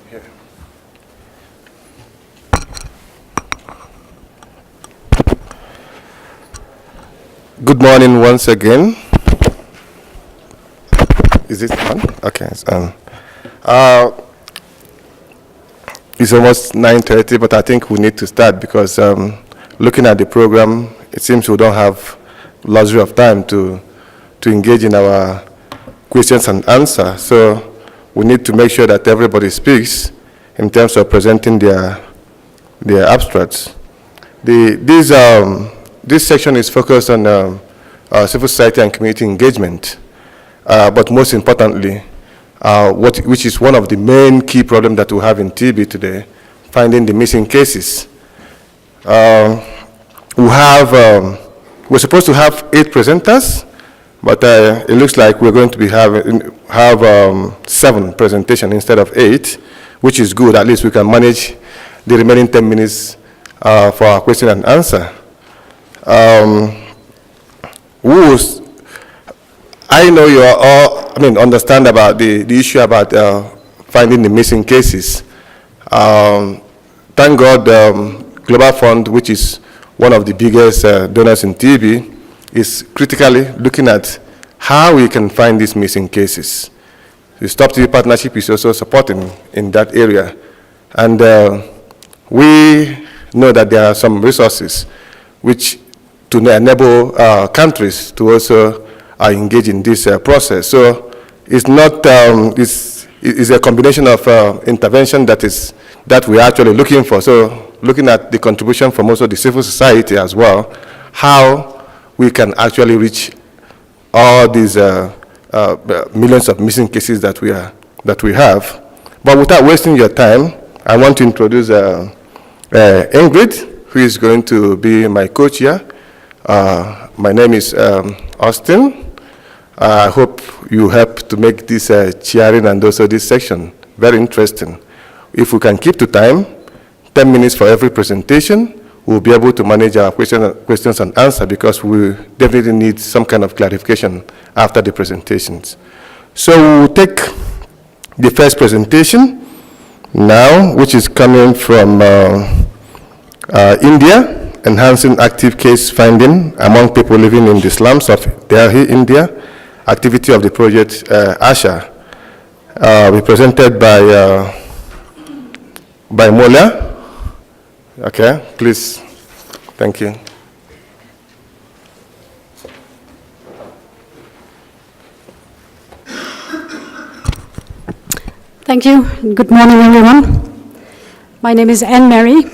here. Good morning once again. Is it on? Okay, it's on. It's almost 9:30, but I think we need to start because looking at the program, it seems we don't have luxury of time to engage in our questions and answers. So we need to make sure that everybody speaks in terms of presenting their abstracts. This section is focused on civil society and community engagement, but most importantly, which is one of the main key problems that we have in TB today, finding the missing cases. We're supposed to have 8 presenters, but it looks like we're going to be have 7 presentations instead of 8, which is good. At least we can manage the remaining 10 minutes for our question and answer. I know you are all, understand about the issue about finding the missing cases. Thank God, Global Fund, which is one of the biggest donors in TB, is critically looking at how we can find these missing cases. The Stop TB Partnership is also supporting in that area. And we know that there are some resources which to enable countries to also engage in this process. So it's not, it's a combination of intervention that we're actually looking for. So looking at the contribution from also the civil society as well, how we can actually reach all these millions of missing cases that we have. But without wasting your time, I want to introduce Ingrid, who is going to be my co-chair. My name is Austin. I hope you help to make this chairing and also this section very interesting. If we can keep to time, 10 minutes for every presentation, we'll be able to manage our questions and answers because we definitely need some kind of clarification after the presentations. So we'll take the first presentation now, which is coming from India, enhancing active case finding among people living in the slums of Delhi, India. Activity of the project Axshya, represented by Mola. Okay, please. Thank you. Thank you. Good morning, everyone. My name is Anne-Marie,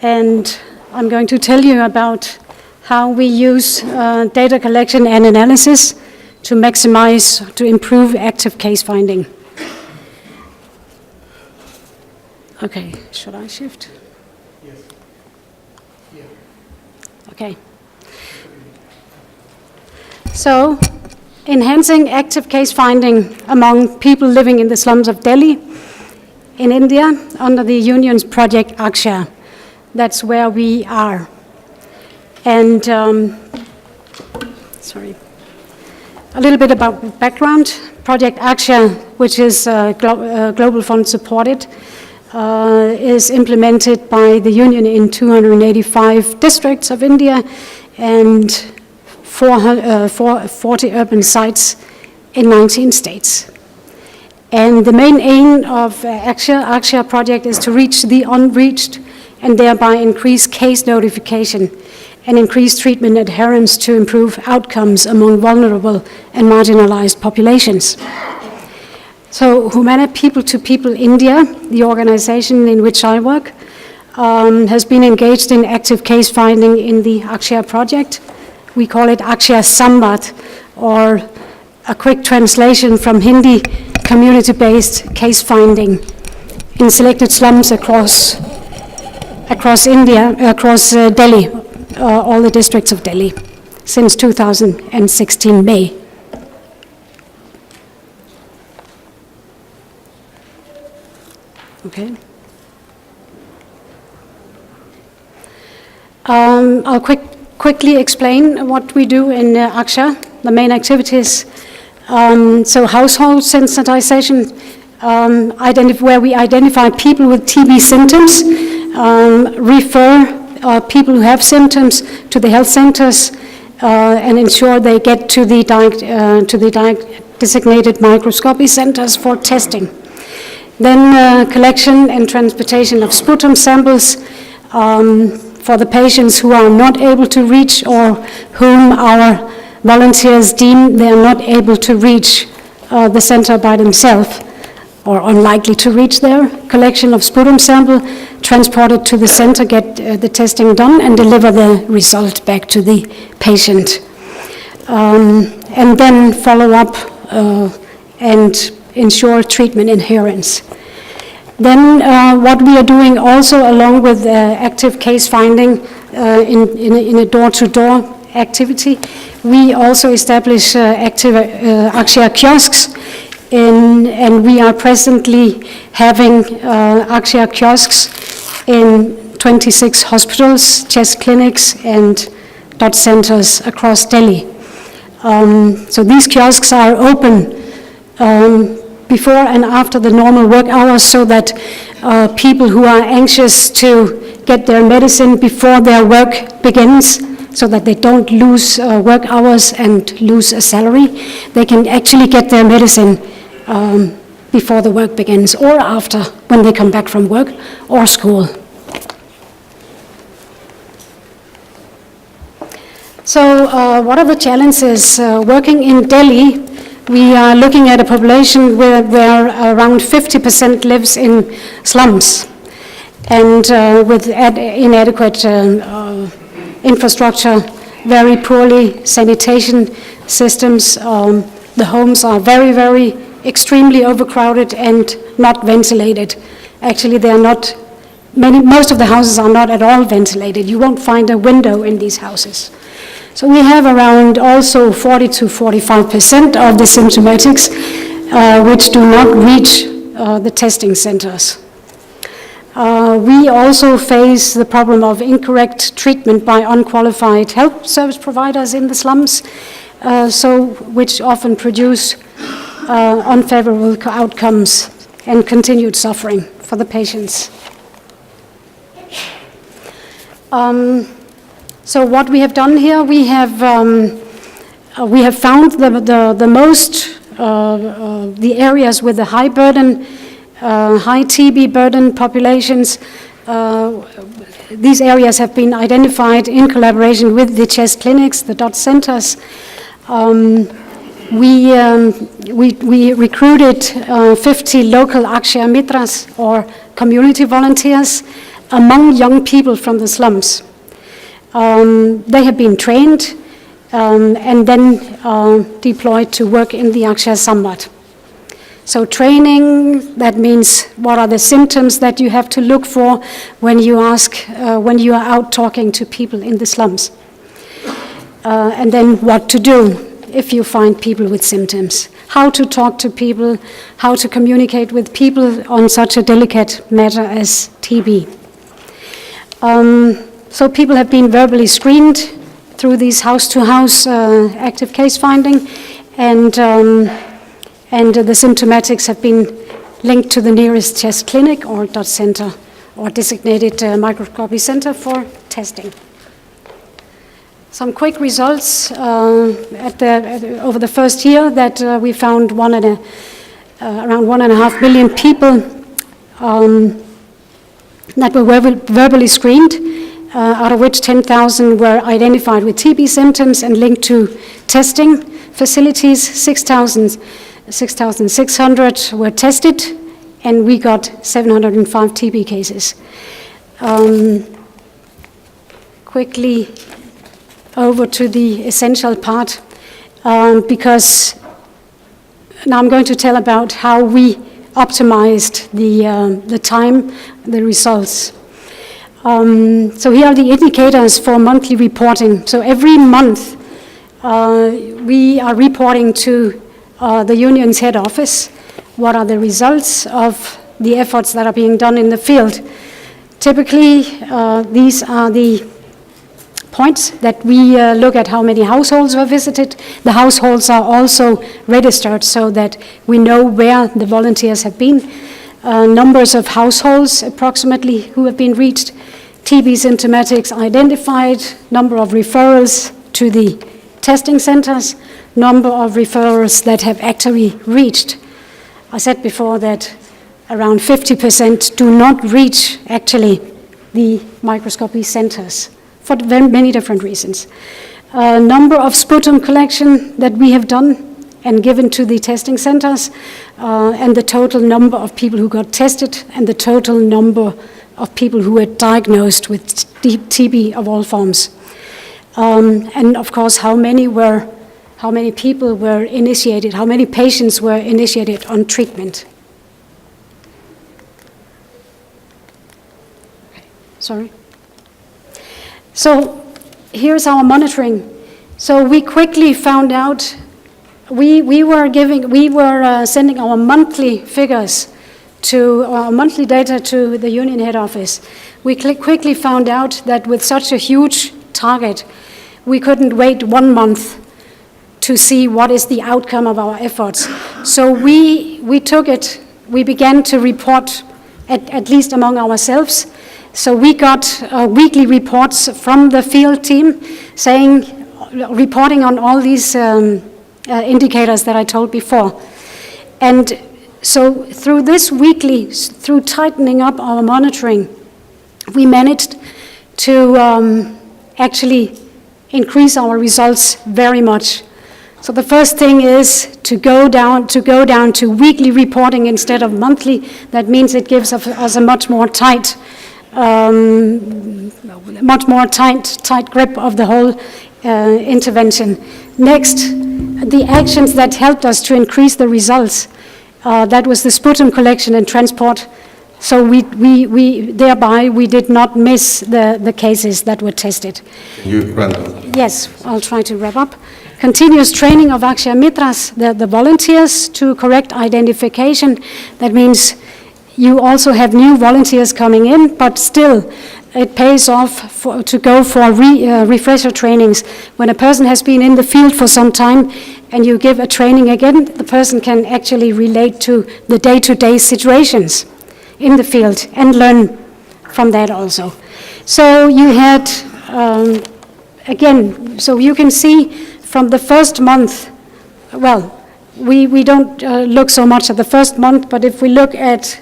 and I'm going to tell you about how we use data collection and analysis to improve active case finding. Okay, should I shift? Yes. Yeah. Okay. So, enhancing active case finding among people living in the slums of Delhi in India under the Union's project Axshya. That's where we are. And, a little bit about background. Project Axshya, which is Global Fund supported, is implemented by the Union in 285 districts of India and 40 urban sites in 19 states. And the main aim of Axshya project is to reach the unreached and thereby increase case notification and increase treatment adherence to improve outcomes among vulnerable and marginalized populations. So Humana People to People India, the organization in which I work, has been engaged in active case finding in the Axshya project. We call it Axshya Samvad, or a quick translation from Hindi, community-based case finding in selected slums across India, across Delhi, all the districts of Delhi, since 2016 May. Okay. I'll quickly explain what we do in Axshya, the main activities. So household sensitization, where we identify people with TB symptoms, refer people who have symptoms to the health centers, and ensure they get to the designated microscopy centers for testing. Then collection and transportation of sputum samples for the patients who are not able to reach or whom our volunteers deem they are not able to reach the center by themselves or unlikely to reach there. Collection of sputum sample, transported to the center, get the testing done, and deliver the result back to the patient. And then follow up and ensure treatment adherence. Then what we are doing also, along with active case finding in a door-to-door activity, we also establish active Axshya kiosks, and we are presently having Axshya kiosks in 26 hospitals, chest clinics, and dot centers across Delhi. So these kiosks are open before and after the normal work hours, so that people who are anxious to get their medicine before their work begins, so that they don't lose work hours and lose a salary, they can actually get their medicine before the work begins, or after, when they come back from work or school. So what are the challenges? Working in Delhi, we are looking at a population where around 50% lives in slums, and with inadequate infrastructure, very poorly sanitation systems. The homes are very extremely overcrowded and not ventilated. Actually, they are not. Most of the houses are not at all ventilated. You won't find a window in these houses. So we have around also 40 to 45% of the symptomatics which do not reach the testing centers. We also face the problem of incorrect treatment by unqualified health service providers in the slums, which often produce unfavorable outcomes and continued suffering for the patients. So what we have done here, we have found the areas with the high burden, high TB burden populations. These areas have been identified in collaboration with the chest clinics, the dot centers. We recruited 50 local Axshya Mitras, or community volunteers, among young people from the slums. They have been trained and then deployed to work in the Axshya Samvad. So training, that means what are the symptoms that you have to look for when you are out talking to people in the slums. And then what to do if you find people with symptoms. How to talk to people, how to communicate with people on such a delicate matter as TB. So people have been verbally screened through these house-to-house active case finding, and the symptomatics have been linked to the nearest chest clinic or dot center or designated microscopy center for testing. Some quick results over the first year that we found around 1.5 million people that were verbally screened, out of which 10,000 were identified with TB symptoms and linked to testing facilities. 6,600 were tested, and we got 705 TB cases. Quickly over to the essential part, because now I'm going to tell about how we optimized the time, the results. So here are the indicators for monthly reporting. So every month we are reporting to the union's head office what are the results of the efforts that are being done in the field. Typically, these are the points that we look at how many households were visited. The households are also registered so that we know where the volunteers have been. Numbers of households approximately who have been reached. TB symptomatics identified, number of referrals to the testing centers, number of referrals that have actually reached. I said before that around 50% do not reach actually the microscopy centers for very many different reasons. Number of sputum collection that we have done and given to the testing centers, and the total number of people who got tested, and the total number of people who were diagnosed with TB of all forms. And of course, how many people were initiated, how many patients were initiated on treatment. Sorry. So here's our monitoring. So we quickly found out, we were sending our monthly figures to our monthly data to the union head office. We quickly found out that with such a huge target, we couldn't wait 1 month to see what is the outcome of our efforts. So we took it, we began to report, at least among ourselves. So we got weekly reports from the field team reporting on all these indicators that I told before. And so through this weekly, through tightening up our monitoring, we managed to actually increase our results very much. So the first thing is to go down to weekly reporting instead of monthly. That means it gives us a much more tight grip of the whole intervention. Next, the actions that helped us to increase the results. That was the sputum collection and transport. So we thereby we did not miss the cases that were tested. You run them. Yes, I'll try to wrap up. Continuous training of Axshya Mitras, the volunteers, to correct identification. That means you also have new volunteers coming in, but still it pays off to go for refresher trainings. When a person has been in the field for some time and you give a training again, the person can actually relate to the day-to-day situations in the field and learn from that also. So you had, again, so you can see from the first month, well, we don't look so much at the first month, but if we look at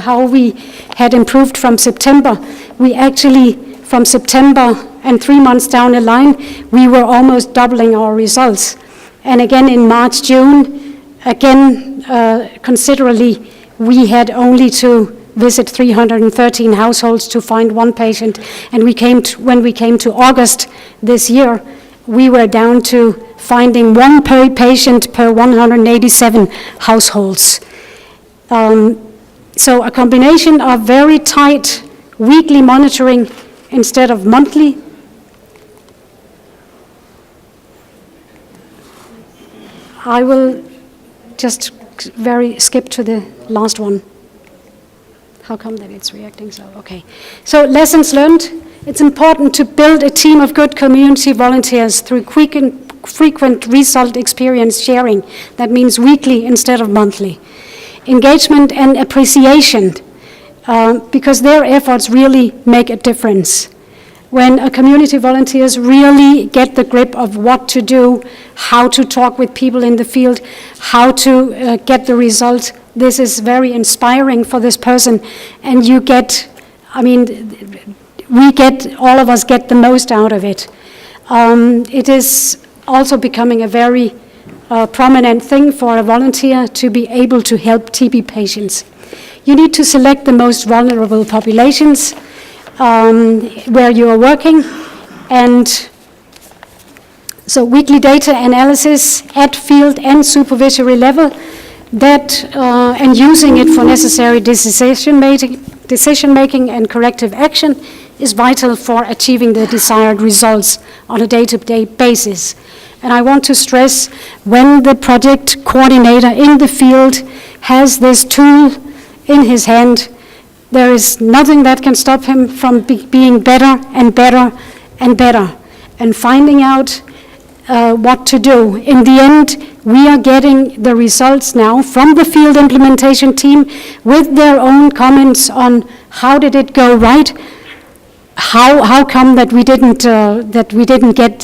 how we had improved from September, we actually, from September and 3 months down the line, we were almost doubling our results. And again in March, June, again, considerably, we had only to visit 313 households to find 1 patient. And when we came to August this year, we were down to finding 1 patient per 187 households. So a combination of very tight weekly monitoring instead of monthly. I will just skip to the last one. How come that it's reacting so? Okay. So lessons learned. It's important to build a team of good community volunteers through frequent result experience sharing. That means weekly instead of monthly. Engagement and appreciation, because their efforts really make a difference. When a community volunteers really get the grip of what to do, how to talk with people in the field, how to get the result, this is very inspiring for this person. And you get, all of us get the most out of it. It is also becoming a very prominent thing for a volunteer to be able to help TB patients. You need to select the most vulnerable populations where you are working, and so weekly data analysis at field and supervisory level, and using it for necessary decision making and corrective action is vital for achieving the desired results on a day-to-day basis. And I want to stress, when the project coordinator in the field has this tool in his hand, there is nothing that can stop him from being better and better and better. and finding out what to do. In the end, we are getting the results now from the field implementation team with their own comments on how did it go right, how come that we didn't get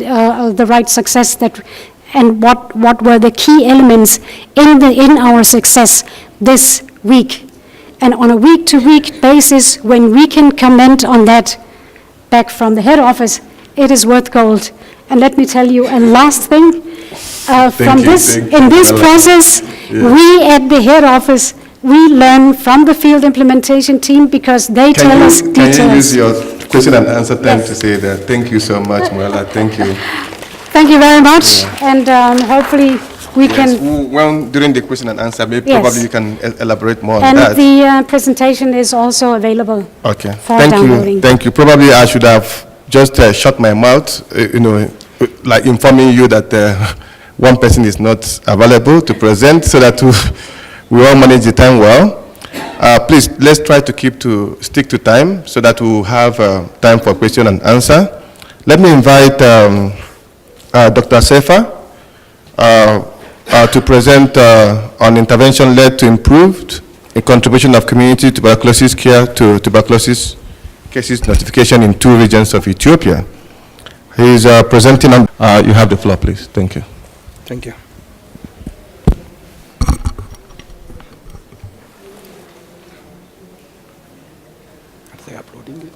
the right success, and what were the key elements in our success this week. And on a week-to-week basis, when we can comment on that back from the head office, it is worth gold. And let me tell you a last thing. In this process, we at the head office, we learn from the field implementation team because they tell us details. Can you use your question and answer time to say that? Thank you so much, Muela. Thank you. Thank you very much, and hopefully we can... Well, during the question and answer, maybe probably you can elaborate more on that. And the presentation is also available for downloading. Thank you. Probably I should have just shut my mouth, like informing you that one person is not available to present, so that we all manage the time well. Please, let's try to stick to time so that we'll have time for question and answer. Let me invite Dr. Sefa to present on intervention led to improved a contribution of community tuberculosis care to tuberculosis cases notification in 2 regions of Ethiopia. He is presenting on, you have the floor, please. Thank you. Thank you. Are they uploading it?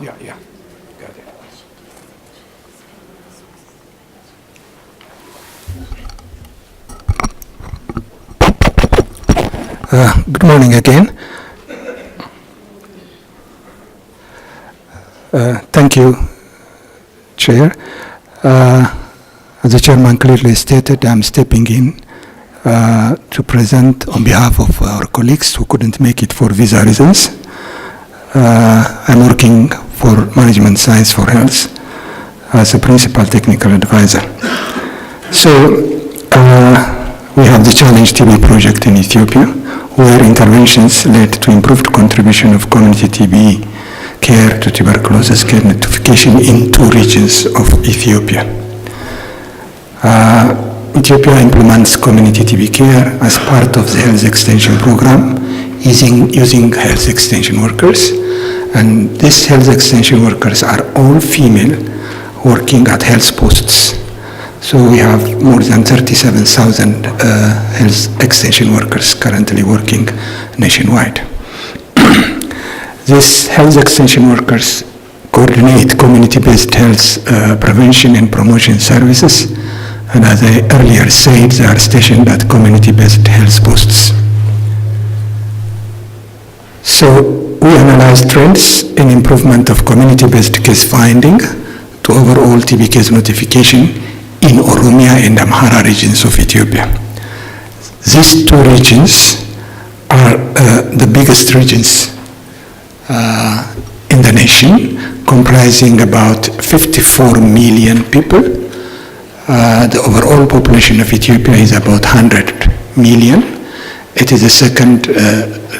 Yeah, got it. Good morning again. Thank you, Chair. As the Chairman clearly stated, I'm stepping in to present on behalf of our colleagues who couldn't make it for visa reasons. I'm working for Management Science for Health as a Principal Technical Advisor. So we have the Challenge TB project in Ethiopia, where interventions led to improved contribution of community TB care to tuberculosis care notification in 2 regions of Ethiopia. Ethiopia implements community TB care as part of the health extension program using health extension workers. And these health extension workers are all female working at health posts. So we have more than 37,000 health extension workers currently working nationwide. These health extension workers coordinate community-based health prevention and promotion services. And as I earlier said, they are stationed at community-based health posts. So we analyze trends in improvement of community-based case finding to overall TB case notification in Oromia and Amhara regions of Ethiopia. These 2 regions are the biggest regions in the nation, comprising about 54 million people. The overall population of Ethiopia is about 100 million. It is the second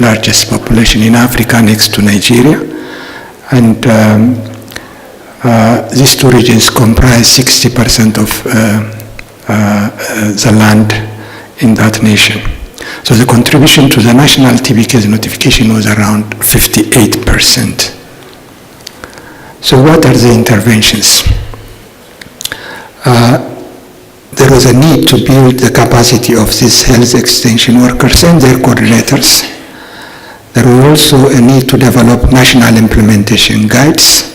largest population in Africa next to Nigeria. And these 2 regions comprise 60% of the land in that nation. So the contribution to the national TB case notification was around 58%. So what are the interventions? There was a need to build the capacity of these health extension workers and their coordinators. There was also a need to develop national implementation guides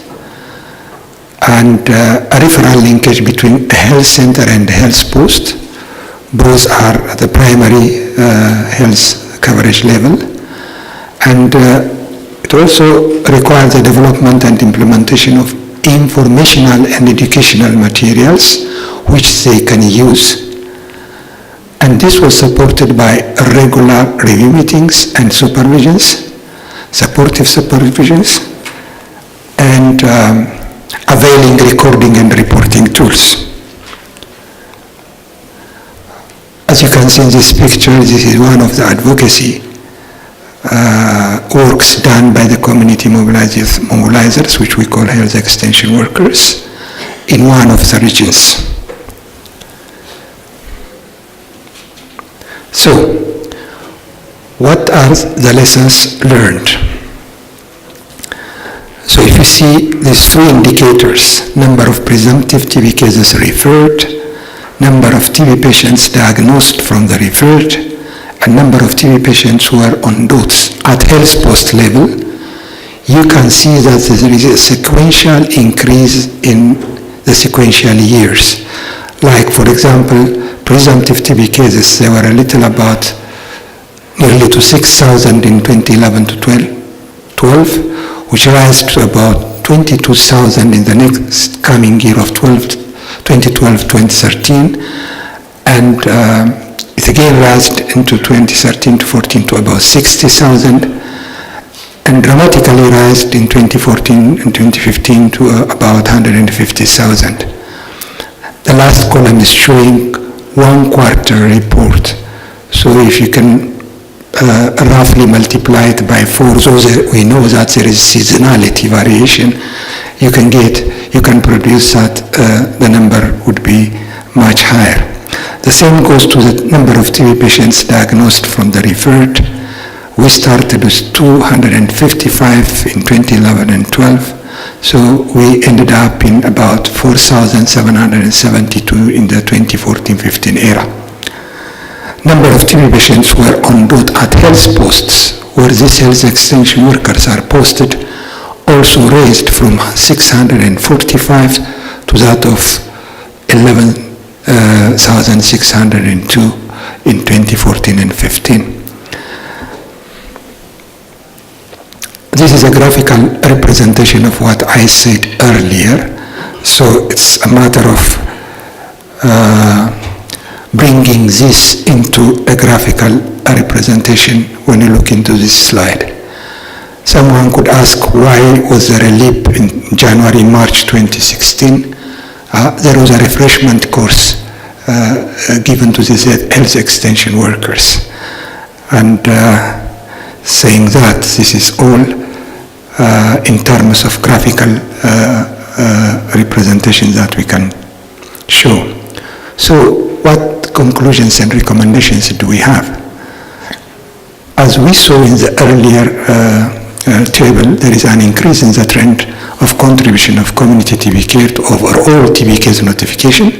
and a referral linkage between a health center and a health post. Both are at the primary health coverage level. And it also requires the development and implementation of informational and educational materials which they can use. And this was supported by regular review meetings and supervisions, supportive supervisions, and availing recording and reporting tools. As you can see in this picture, this is one of the advocacy works done by the community mobilizers, which we call health extension workers, in one of the regions. So, what are the lessons learned? So if you see these three indicators, number of presumptive TB cases referred, number of TB patients diagnosed from the referred, and number of TB patients who are on DOTS at health post level, you can see that there is a sequential increase in the sequential years. Like, for example, presumptive TB cases, they were a little about nearly to 6,000 in 2011 to 12, which rise to about 22,000 in the next coming year of 2012-2013, and it again rised into 2013 to 14 to about 60,000, and dramatically rised in 2014 and 2015 to about 150,000. The last column is showing 1 quarter report. So if you can roughly multiply it by 4, so we know that there is seasonality variation, you can produce that the number would be much higher. The same goes to the number of TB patients diagnosed from the referred. We started with 255 in 2011 and 12. So we ended up in about 4,772 in the 2014-15 era. Number of TB patients were on DOT at health posts, where these health extension workers are posted, also raised from 645 to that of 11,602 in 2014 and 15. This is a graphical representation of what I said earlier. So it's a matter of bringing this into a graphical representation when you look into this slide. Someone could ask, why was there a leap in January, March 2016? There was a refreshment course given to these health extension workers. And saying that this is all in terms of graphical representation that we can show. So what conclusions and recommendations do we have? As we saw in the earlier table, there is an increase in the trend of contribution of community TB care to overall TB case notification.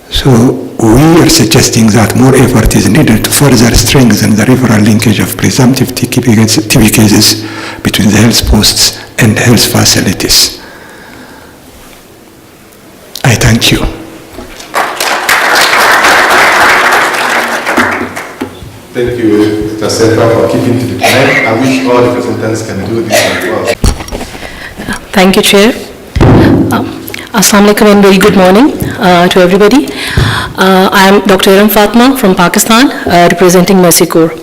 So we are suggesting that more effort is needed to further strengthen the referral linkage of presumptive TB cases between the health posts and health facilities. I thank you. Thank you, Dr. Sefa, for keeping to the time. I wish all the representatives can do this as well. Thank you, Chair. Assalamu alaikum and very good morning to everybody. I am Dr. Iram Fatma from Pakistan, representing Mercy Corps.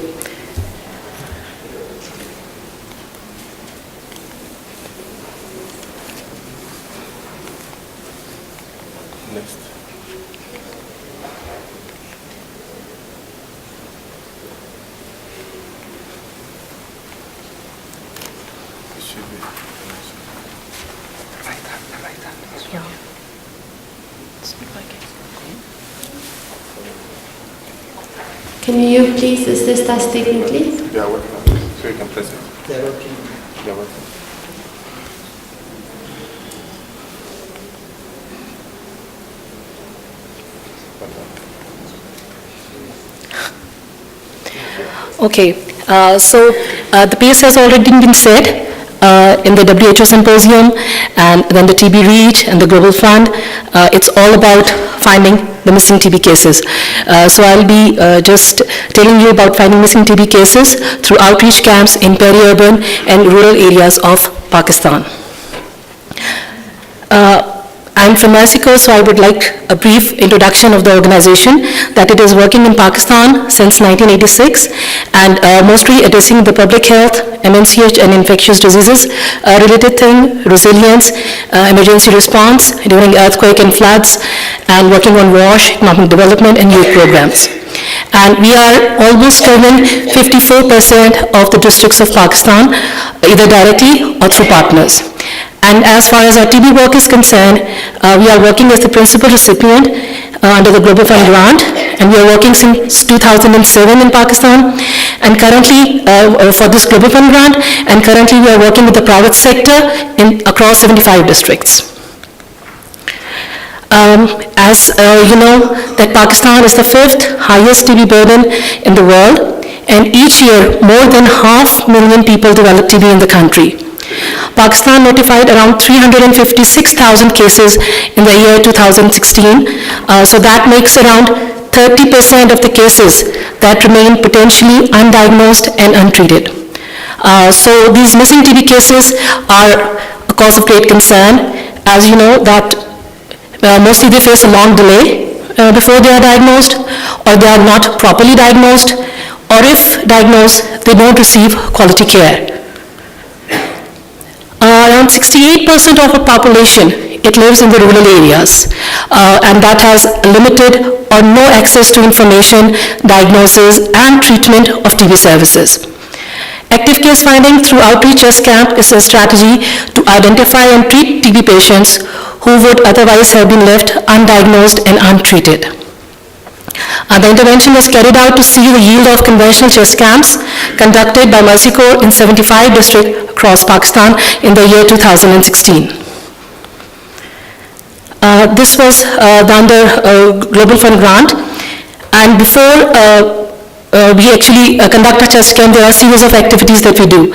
Can you please assist us technically? They are working on it, so you can press it. They are working. They are working. Okay, so the piece has already been said in the WHO symposium, and then the TB Reach and the Global Fund. It's all about finding the missing TB cases. So I'll be just telling you about finding missing TB cases through outreach camps in peri-urban and rural areas of Pakistan. I'm from Mexico, so I would like a brief introduction of the organization, that it is working in Pakistan since 1986, and mostly addressing the public health, MNCH and infectious diseases related thing, resilience, emergency response during earthquake and floods, and working on WASH, economic development, and youth programs. And we are almost covering 54% of the districts of Pakistan, either directly or through partners. And as far as our TB work is concerned, we are working as the principal recipient under the Global Fund grant, and we are working since 2007 in Pakistan, and currently for this Global Fund grant, and currently we are working with the private sector across 75 districts. As you know, that Pakistan is the 5th highest TB burden in the world, and each year more than 500,000 people develop TB in the country. Pakistan notified around 356,000 cases in the year 2016, so that makes around 30% of the cases that remain potentially undiagnosed and untreated. So these missing TB cases are a cause of great concern, as you know that mostly they face a long delay before they are diagnosed, or they are not properly diagnosed, or if diagnosed, they don't receive quality care. Around 68% of our population, it lives in the rural areas, and that has limited or no access to information, diagnosis, and treatment of TB services. Active case finding through outreach chest camp is a strategy to identify and treat TB patients who would otherwise have been left undiagnosed and untreated. The intervention was carried out to see the yield of conventional chest camps conducted by Mercy Corps in 75 districts across Pakistan in the year 2016. This was under Global Fund grant, and before we actually conduct a chest camp, there are a series of activities that we do.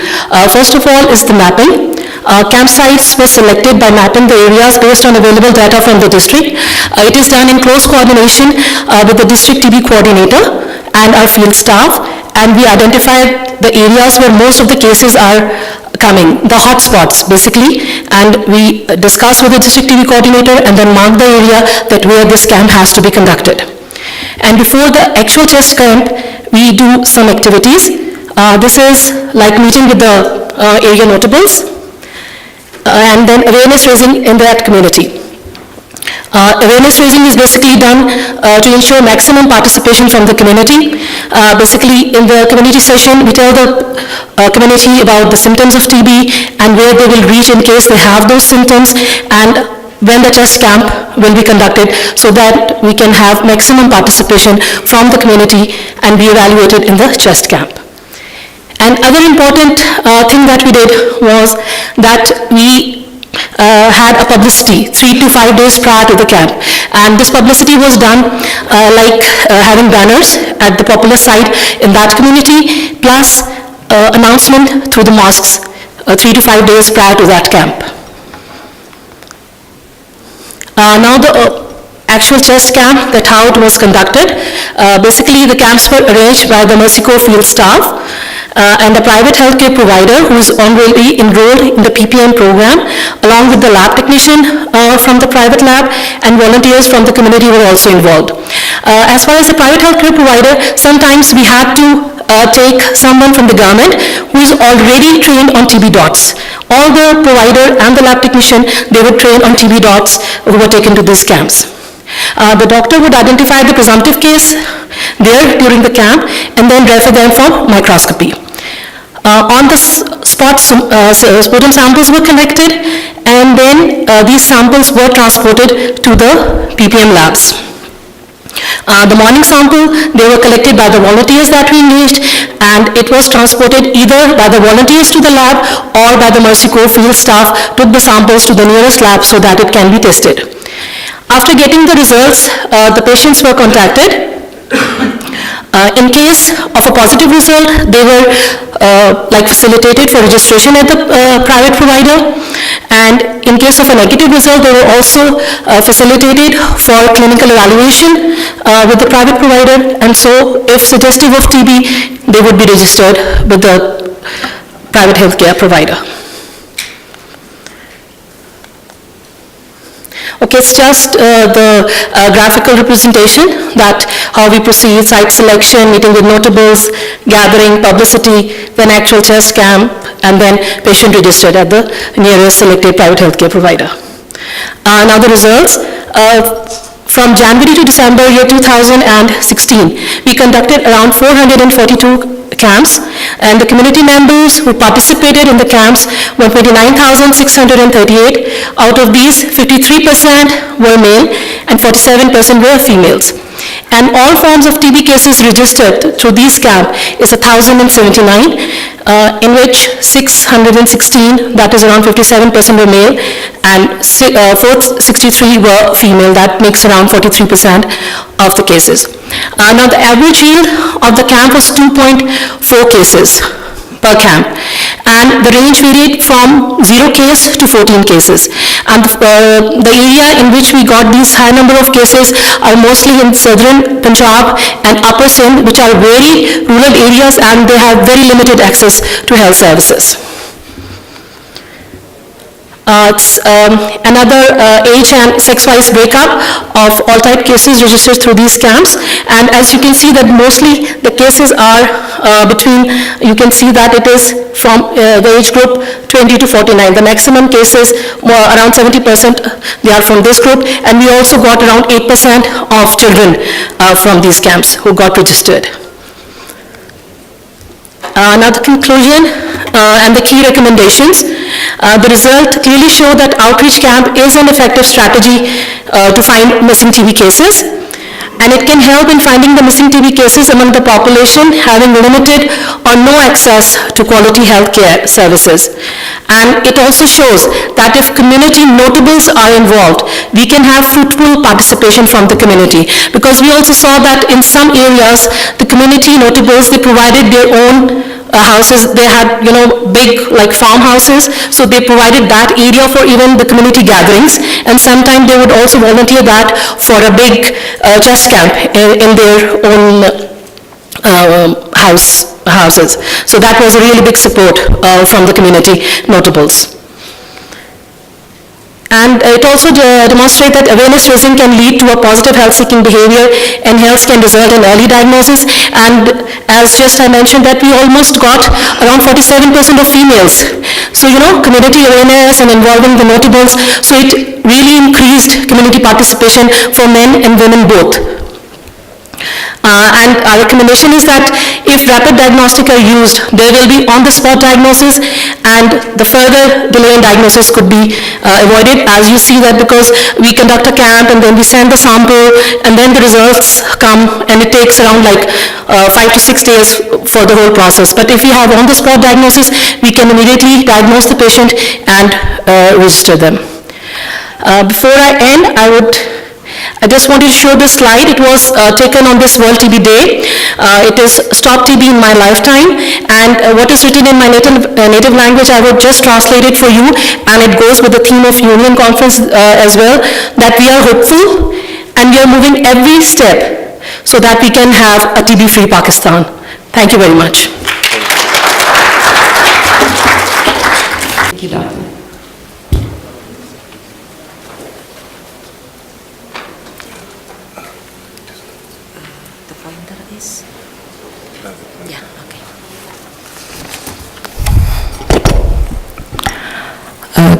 First of all is the mapping. Campsites were selected by mapping the areas based on available data from the district. It is done in close coordination with the district TB coordinator and our field staff, and we identify the areas where most of the cases are coming, the hotspots basically, and we discuss with the district TB coordinator and then mark the area that where this camp has to be conducted. And before the actual chest camp, we do some activities. This is like meeting with the area notables, and then awareness raising in that community. Awareness raising is basically done to ensure maximum participation from the community. Basically, in the community session, we tell the community about the symptoms of TB and where they will reach in case they have those symptoms, and when the chest camp will be conducted, so that we can have maximum participation from the community and be evaluated in the chest camp. And other important thing that we did was that we had a publicity 3 to 5 days prior to the camp, and this publicity was done like having banners at the popular site in that community, plus announcement through the mosques 3 to 5 days prior to that camp. Now the actual chest camp, that how it was conducted. Basically the camps were arranged by the Mercy Corps field staff and a private healthcare provider who is already enrolled in the PPM program, along with the lab technician from the private lab, and volunteers from the community were also involved. As far as the private healthcare provider, sometimes we had to take someone from the government who is already trained on TB dots. All the provider and the lab technician, they were trained on TB dots who were taken to these camps. The doctor would identify the presumptive case there during the camp and then refer them for microscopy. On the spot, sputum samples were collected, and then these samples were transported to the PPM labs. The morning sample, they were collected by the volunteers that we engaged, and it was transported either by the volunteers to the lab or by the Mercy Corps field staff took the samples to the nearest lab so that it can be tested. After getting the results, the patients were contacted. In case of a positive result, they were facilitated for registration at the private provider, and in case of a negative result, they were also facilitated for clinical evaluation with the private provider, and so if suggestive of TB, they would be registered with the private healthcare provider. Okay, it's just the graphical representation that how we proceed, site selection, meeting with notables, gathering publicity, then actual chest camp, and then patient registered at the nearest selected private healthcare provider. Now the results. From January to December year 2016, we conducted around 442 camps, and the community members who participated in the camps were 29,638. Out of these, 53% were male and 47% were females. And all forms of TB cases registered through these camps is 1,079, in which 616, that is around 57% were male, and 463 were female, that makes around 43% of the cases. Now the average yield of the camp was 2.4 cases per camp, and the range varied from 0 case to 14 cases. And the area in which we got these high number of cases are mostly in southern Punjab and upper Sindh, which are very rural areas and they have very limited access to health services. It's another age and sex-wise breakup of all type cases registered through these camps, and as you can see that mostly the cases are between, you can see that it is from the age group 20 to 49. The maximum cases were around 70%, they are from this group, and we also got around 8% of children from these camps who got registered. Now the conclusion and the key recommendations. The result clearly show that outreach camp is an effective strategy to find missing TB cases, and it can help in finding the missing TB cases among the population having limited or no access to quality healthcare services. And it also shows that if community notables are involved, we can have fruitful participation from the community, because we also saw that in some areas the community notables, they provided their own houses. They had, big like farmhouses, so they provided that area for even the community gatherings, and sometimes they would also volunteer that for a big chest camp in their own houses. So that was a really big support from the community notables. And it also demonstrates that awareness raising can lead to a positive health-seeking behavior, and health can result in early diagnosis. And as just I mentioned that we almost got around 47% of females. So, community awareness and involving the notables, so it really increased community participation for men and women both. And our recommendation is that if rapid diagnostic are used, there will be on-the-spot diagnosis, and the further delay in diagnosis could be avoided. As you see that, because we conduct a camp and then we send the sample and then the results come, and it takes around like 5 to 6 days for the whole process. But if we have on-the-spot diagnosis, we can immediately diagnose the patient and register them. Before I end, I just wanted to show this slide. It was taken on this World TB Day. It is Stop TB in My Lifetime, and what is written in my native language, I would just translate it for you, and it goes with the theme of Union Conference as well, that we are hopeful and we are moving every step so that we can have a TB-free Pakistan. Thank you very much. Thank you, Doctor.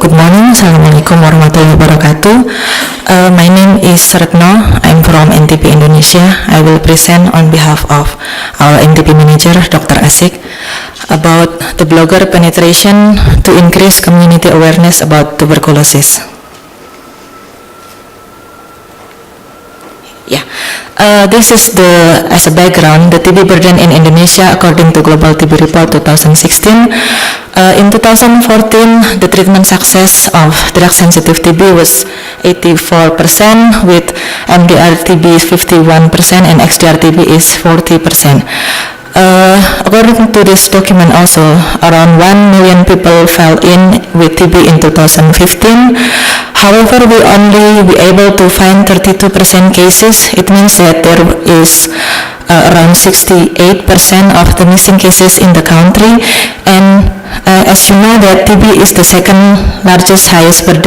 Good morning, Assalamualaikum warahmatullahi wabarakatuh. My name is Retno. I'm from NTP Indonesia. I will present on behalf of our NTP manager, Dr. Asik, about the blogger penetration to increase community awareness about tuberculosis. This is as a background, the TB burden in Indonesia according to Global TB Report 2016. In 2014, the treatment success of drug-sensitive TB was 84%, with MDR-TB 51% and XDR-TB is 40%. According to this document also, around 1 million people fell in with TB in 2015. However, we only be able to find 32% cases. It means that there is around 68% of the missing cases in the country. And as you know that TB is the second largest, highest TB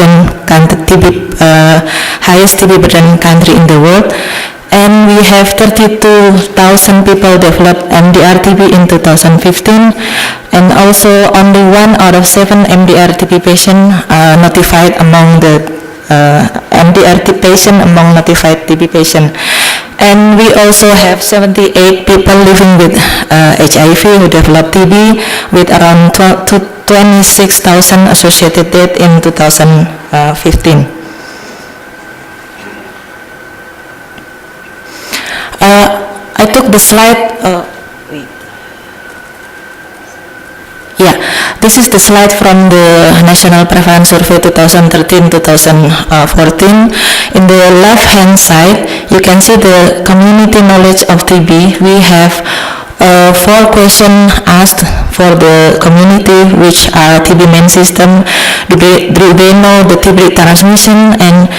burden country in the world, and we have 32,000 people developed MDR-TB in 2015, and also only 1 out of 7 MDR-TB patient notified among the MDR-TB patient among notified TB patient. And we also have 78 people living with HIV who developed TB, with around 26,000 associated deaths in 2015. I took the slide. This is the slide from the National Prevalence Survey 2013-2014. In the left-hand side, you can see the community knowledge of TB. We have 4 questions asked for the community, which are TB main system. Do they know the TB transmission, and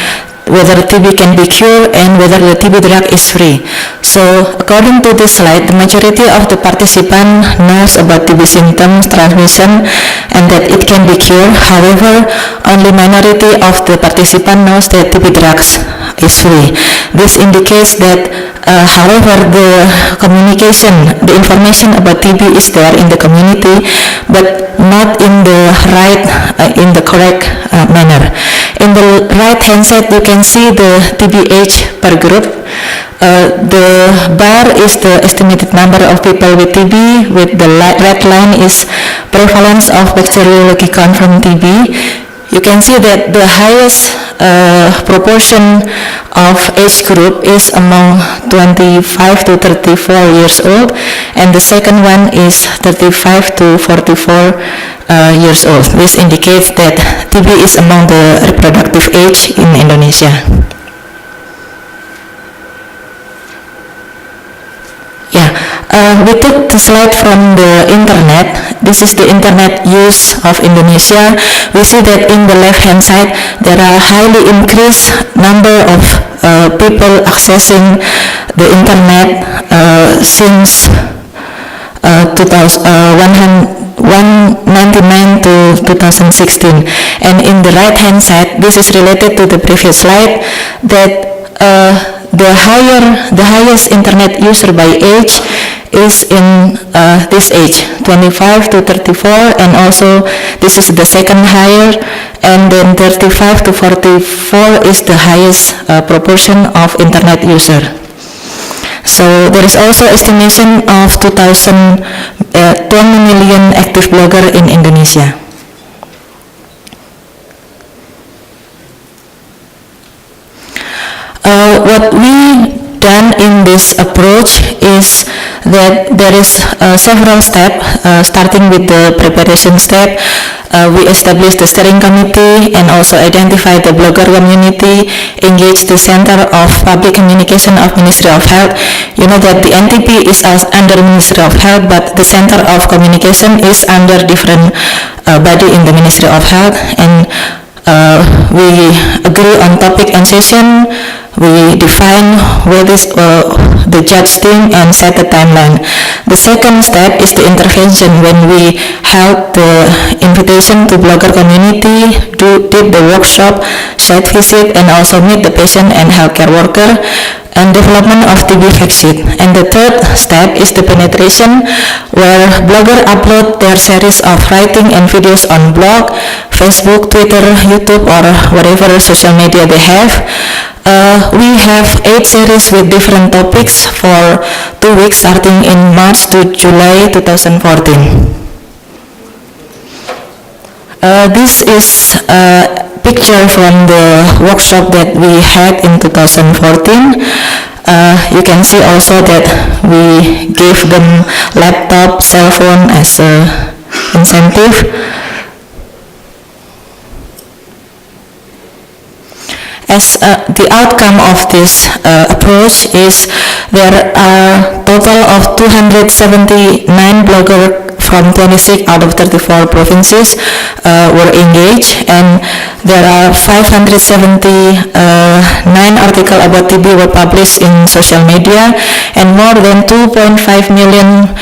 whether TB can be cured, and whether the TB drug is free. So according to this slide, the majority of the participants knows about TB symptoms, transmission, and that it can be cured. However, only minority of the participants knows that TB drugs is free. This indicates that however, the communication, the information about TB is there in the community, but not in the right, in the correct manner. In the right-hand side, you can see the TB age per group. The bar is the estimated number of people with TB, with the red line is prevalence of bacteriology confirmed TB. You can see that the highest proportion of age group is among 25 to 34 years old, and the second one is 35 to 44 years old. This indicates that TB is among the reproductive age in Indonesia. We took the slide from the internet. This is the internet use of Indonesia. We see that in the left-hand side, there are highly increased number of people accessing the internet since 1999 to 2016. And in the right-hand side, this is related to the previous slide, that the highest internet user by age is in this age, 25 to 34, and also this is the second higher, and then 35 to 44 is the highest proportion of internet user. So there is also estimation of 20 million active blogger in Indonesia. What we done in this approach is that there is several steps, starting with the preparation step. We established the steering committee and also identify the blogger community, engage the Center of Public Communication of Ministry of Health. You know that the NTP is under Ministry of Health, but the Center of Communication is under different body in the Ministry of Health, and we agree on topic and session. We define what is the judge team and set the timeline. The second step is the intervention, when we held the invitation to blogger community, did the workshop, site visit, and also meet the patient and healthcare worker, and development of TB fact sheet. And the third step is the penetration, where blogger upload their series of writing and videos on blog, Facebook, Twitter, YouTube, or whatever social media they have. We have 8 series with different topics for 2 weeks starting in March to July 2014. This is a picture from the workshop that we had in 2014. You can see also that we gave them laptop, cell phone as an incentive. As the outcome of this approach is there are total of 279 bloggers from 26 out of 34 provinces were engaged, and there are 579 articles about TB were published in social media, and more than 2.5 million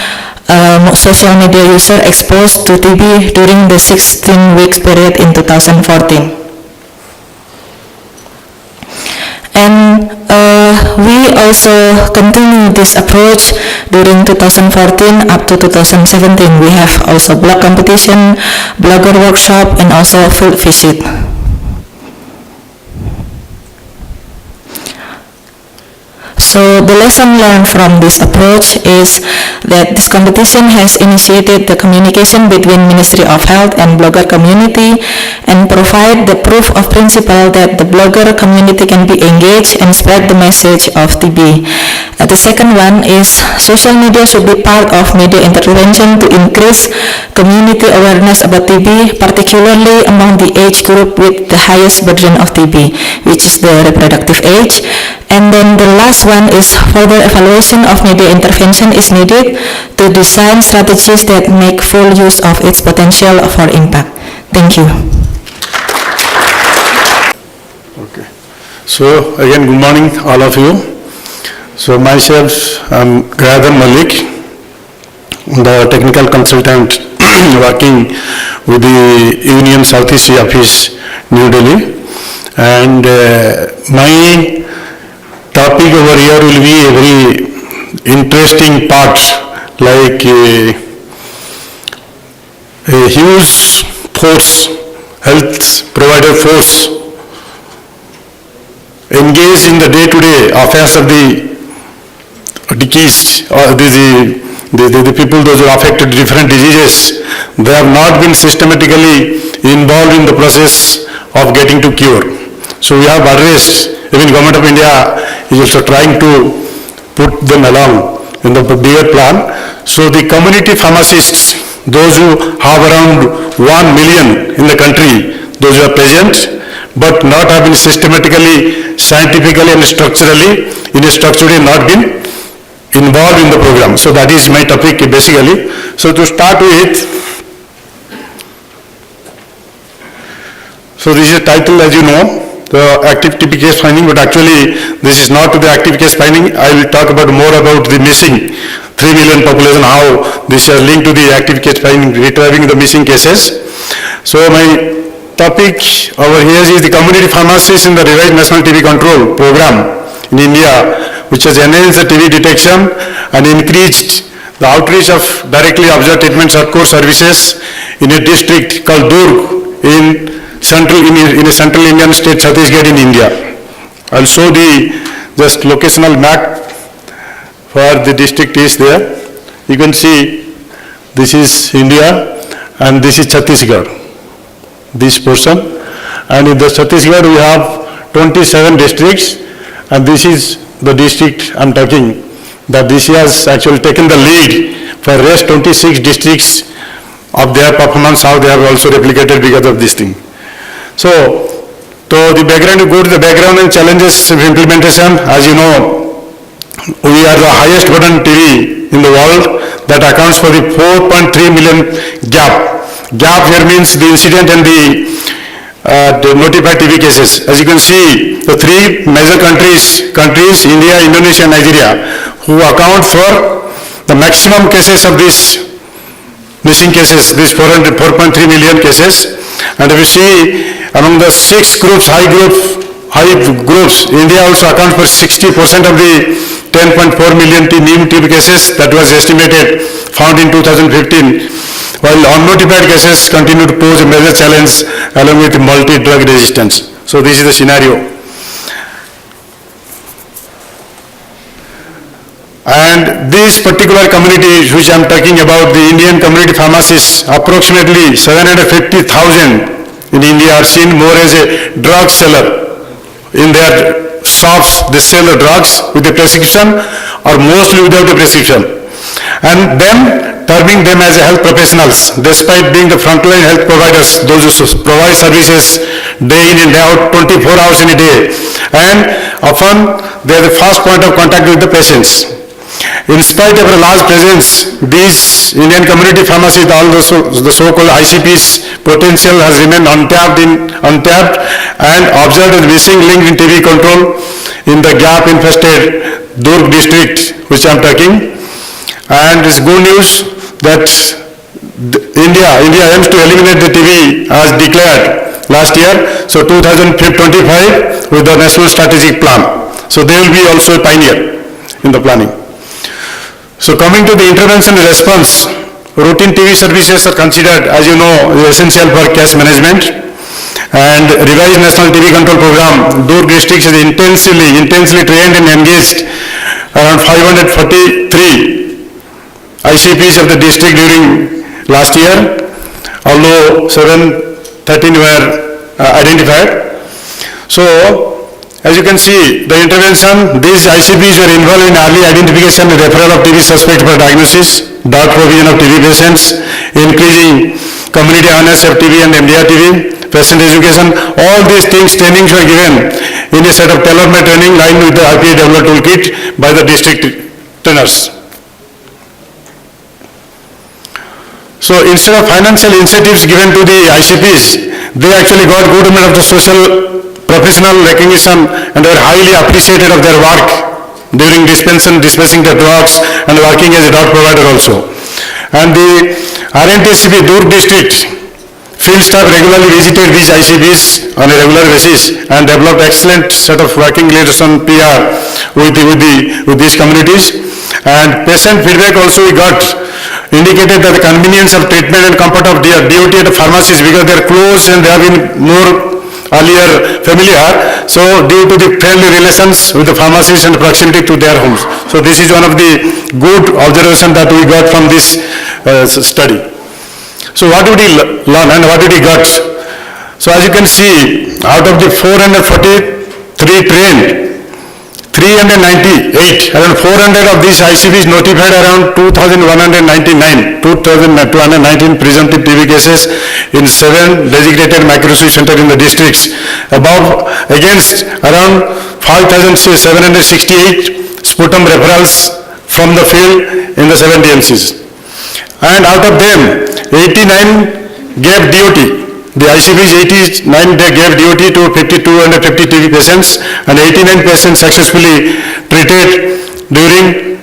social media user exposed to TB during the 16 weeks period in 2014. And we also continue this approach during 2014 up to 2017. We have also blog competition, blogger workshop, and also field visit. So the lesson learned from this approach is that this competition has initiated the communication between Ministry of Health and blogger community and provide the proof of principle that the blogger community can be engaged and spread the message of TB. The second one is social media should be part of media intervention to increase community awareness about TB, particularly among the age group with the highest burden of TB, which is the reproductive age. And then the last one is further evaluation of media intervention is needed to design strategies that make full use of its potential for impact. Thank you. Okay. So again, good morning all of you. So myself, I'm Graham Malik, the technical consultant working with the Union Southeast Asia Office, New Delhi. And my topic over here will be a very interesting part, like a huge force, health provider force, engaged in the day-to-day affairs of the deceased or the people, those who are affected with different diseases. They have not been systematically involved in the process of getting to cure. So we have addressed, even Government of India is also trying to put them along in the bigger plan. So the community pharmacists, those who have around 1 million in the country, those who are present, but not have been systematically, scientifically and structurally, not been involved in the program. So that is my topic basically. So to start with, so this is a title, as you know, the active TB case finding, but actually this is not the active case finding. I will talk about more about the missing 3 million population, how this is linked to the active case finding, retrieving the missing cases. So my topic over here is the community pharmacists in the revised National TB Control Program in India, which has enhanced the TB detection and increased the outreach of directly observed treatment core services in a district called Durg in a central Indian state, Chhattisgarh in India. I'll show the just locational map for the district is there. You can see this is India and this is Chhattisgarh, this portion. And in the Chhattisgarh we have 27 districts, and this is the district I'm talking, that this has actually taken the lead for rest 26 districts of their performance, how they have also replicated because of this thing. So the background, you go to the background and challenges of implementation. As you know, we are the highest burden TB in the world, that accounts for the 4.3 million gap. Gap here means the incident and the notified TB cases. As you can see, the three major countries, India, Indonesia, and Nigeria, who account for the maximum cases of these missing cases, these 4.3 million cases. And if you see among the 6 groups, high groups, India also accounts for 60% of the 10.4 million new TB cases that was estimated, found in 2015. While unnotified cases continue to pose a major challenge along with multi-drug resistance. So this is the scenario. And these particular communities which I am talking about, the Indian community pharmacists, approximately 750,000 in India are seen more as a drug seller. In their shops, they sell the drugs with a prescription or mostly without a prescription. And then terming them as health professionals, despite being the frontline health providers, those who provide services day in and day out, 24 hours in a day. And often they are the first point of contact with the patients. In spite of a large presence, these Indian community pharmacies, all the so-called ICP's potential has remained untapped and observed as missing link in TB control in the gap-infested Durg district, which I am talking. And it's good news that India aims to eliminate the TB as declared last year, so 2025 with the National Strategic Plan. So they will be also a pioneer in the planning. So coming to the intervention and response, routine TB services are considered, as you know, essential for case management, and revised National TB Control Program, Durg district is intensely trained and engaged around 543 ICPs of the district during last year, although 713 were identified. So, as you can see, the intervention, these ICPs were involved in early identification and referral of TB suspect for diagnosis, dark provision of TB patients, increasing community awareness of TB and MDR TB, patient education, all these things, trainings were given in a set of tailor-made training lined with the RPA developed toolkit by the district trainers. So instead of financial incentives given to the ICPs, they actually got good amount of the social professional recognition and were highly appreciated of their work during dispensing the drugs and working as a drug provider also. And the RNTCP Durg district field staff regularly visited these ICPs on a regular basis and developed excellent set of working liaison PR with these communities. And patient feedback also we got indicated that the convenience of treatment and comfort of their DOT at the pharmacies, because they are close and they have been more earlier familiar, so due to the friendly relations with the pharmacies and proximity to their homes. So this is one of the good observation that we got from this study. So what did we learn and what did we got? So as you can see, out of the 443 trained, 398, around 400 of these ICPs notified around 2,219 presumptive TB cases in 7 designated microsurgery centers in the districts, above against around 5,768 sputum referrals from the field in the 7 DMCs. And out of them, 89 gave DOT. The ICPs 89 they gave DOT to 5,250 TB patients, and 89 patients successfully treated during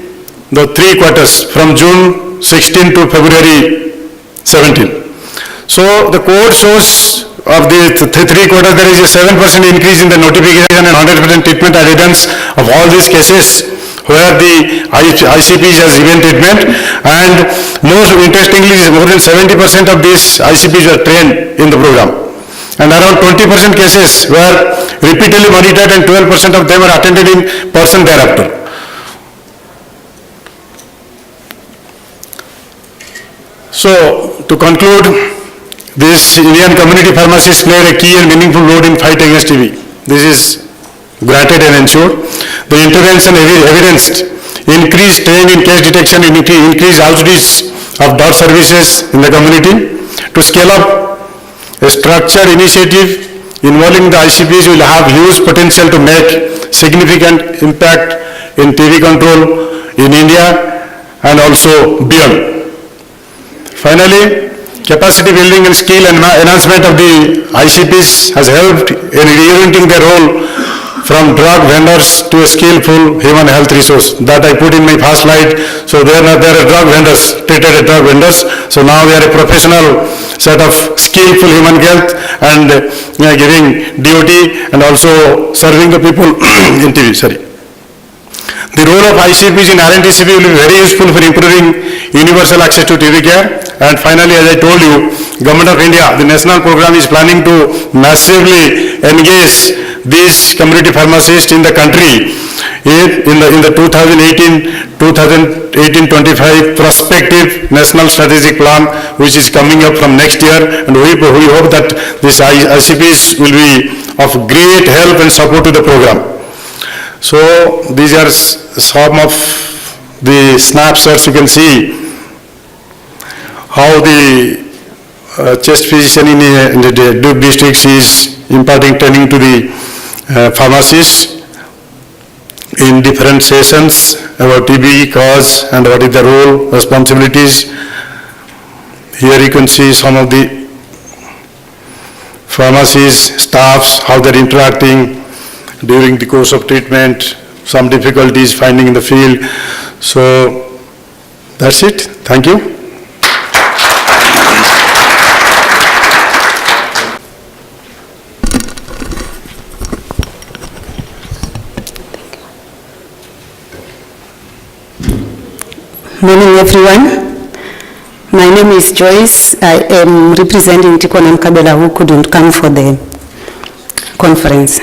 the 3 quarters from June 16 to February 17. So the code shows of the 3 quarters there is a 7% increase in the notification and 100% treatment adherence of all these cases where the ICPs has given treatment, and most interestingly more than 70% of these ICPs were trained in the program, and around 20% cases were repeatedly monitored and 12% of them were attended in person thereafter. So to conclude, this Indian community pharmacists played a key and meaningful role in fight against TB. This is granted and ensured. The intervention evidenced increased training in case detection, increased outreach of DOT services in the community. To scale up a structured initiative involving the ICPs will have huge potential to make significant impact in TB control in India and also beyond. Finally, capacity building and skill enhancement of the ICPs has helped in reorienting their role from drug vendors to a skillful human health resource. That I put in my first slide. So there are drug vendors, treated as drug vendors. So now they are a professional set of skillful human health and giving DOT and also serving the people in TB. The role of ICPs in RNTCP will be very useful for improving universal access to TB care. And finally, as I told you, Government of India, the national program is planning to massively engage these community pharmacists in the country in the 2018-25 prospective national strategic plan, which is coming up from next year, and we hope that these ICPs will be of great help and support to the program. So these are some of the snapshots. You can see how the chest physician in the Durg districts is imparting training to the pharmacists in different sessions about TB cause and what is the role, responsibilities. Here you can see some of the pharmacies, staffs, how they're interacting during the course of treatment, some difficulties finding in the field. So that's it. Thank you. Morning, everyone. My name is Joyce. I am representing Tikwana Mkabela, who couldn't come for the conference.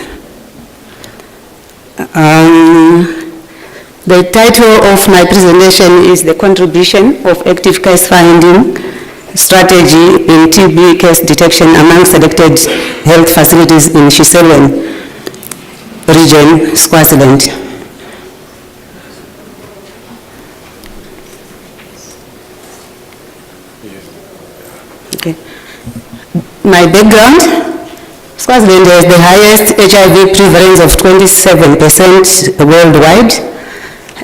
The title of my presentation is The Contribution of Active Case Finding Strategy in TB Case Detection Among Selected Health Facilities in Shiselweni Region, Swaziland. Okay. My background, Swaziland has the highest HIV prevalence of 27% worldwide,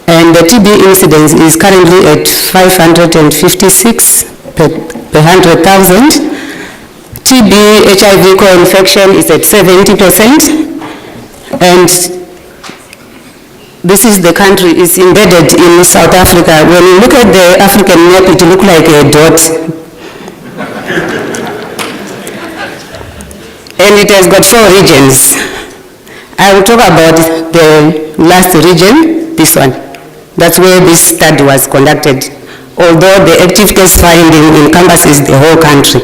and the TB incidence is currently at 556 per 100,000. TB HIV co-infection is at 70%, and this is the country is embedded in South Africa. When you look at the African map, it looks like a dot. And it has got 4 regions. I will talk about the last region, this one. That's where this study was conducted, although the active case finding encompasses the whole country.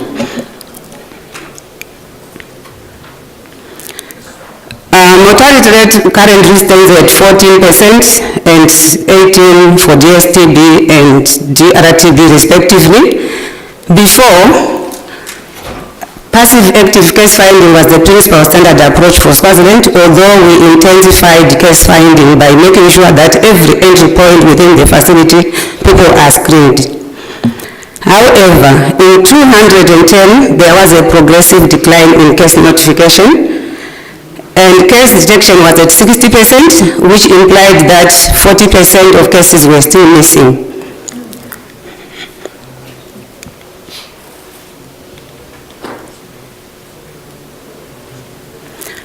Mortality rate currently stands at 14% and 18% for DSTB and DRTB respectively. Before, passive active case finding was the principal standard approach for Swaziland, although we intensified case finding by making sure that every entry point within the facility, people are screened. However, in 210, there was a progressive decline in case notification, and case detection was at 60%, which implied that 40% of cases were still missing.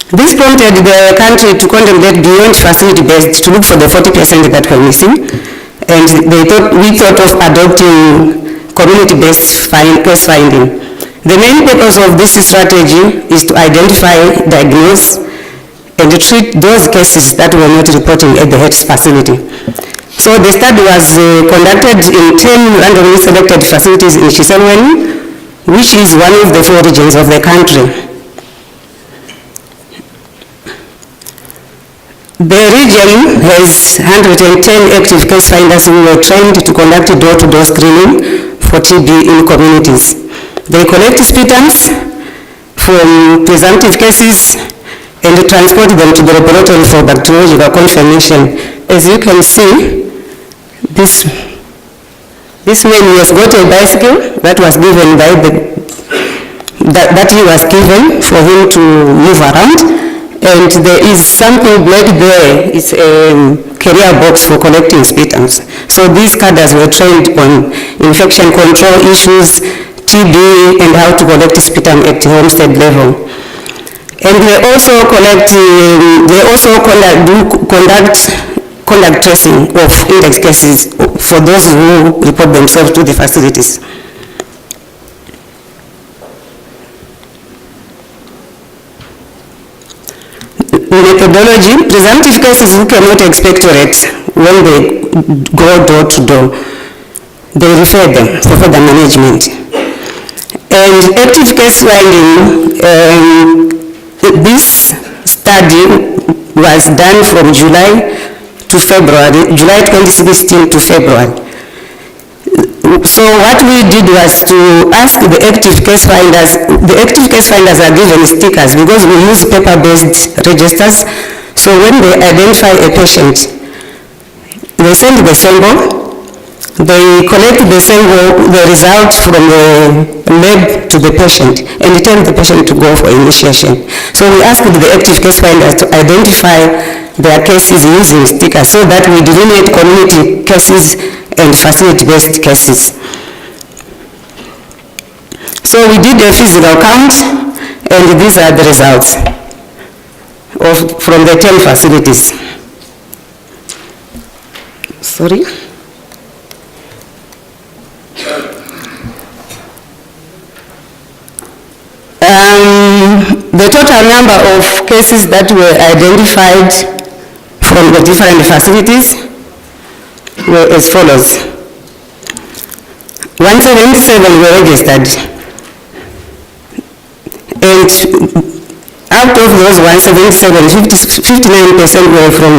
This prompted the country to contemplate beyond facility-based to look for the 40% that were missing, and we thought of adopting community-based case finding. The main purpose of this strategy is to identify, diagnose, and treat those cases that were not reporting at the health facility. So the study was conducted in 10 randomly selected facilities in Shiselweni, which is one of the 4 regions of the country. The region has 110 active case finders who were trained to conduct door-to-door screening for TB in communities. They collect spitums from presumptive cases and transport them to the laboratory for bacteriological confirmation. As you can see, this man has got a bicycle that was given by that he was given for him to move around. And there is something black there. It's a carrier box for collecting spitums. So these cadres were trained on infection control issues, TB, and how to collect sputum at the homestead level. And they also conduct tracing of index cases for those who report themselves to the facilities. Methodology, presumptive cases who cannot expectorate when they go door to door, they refer them for further management. And active case finding, this study was done from July to February, July 2016 to February. So what we did was to ask the active case finders. The active case finders are given stickers because we use paper-based registers. So when they identify a patient, they send the sample, they collect the sample, the result from the lab to the patient, and tell the patient to go for initiation. So we asked the active case finders to identify their cases using stickers so that we delineate community cases and facility-based cases. So we did a physical count, and these are the results from the 10 facilities. Sorry. The total number of cases that were identified from the different facilities were as follows. 177 were registered. And out of those 177, 59% were from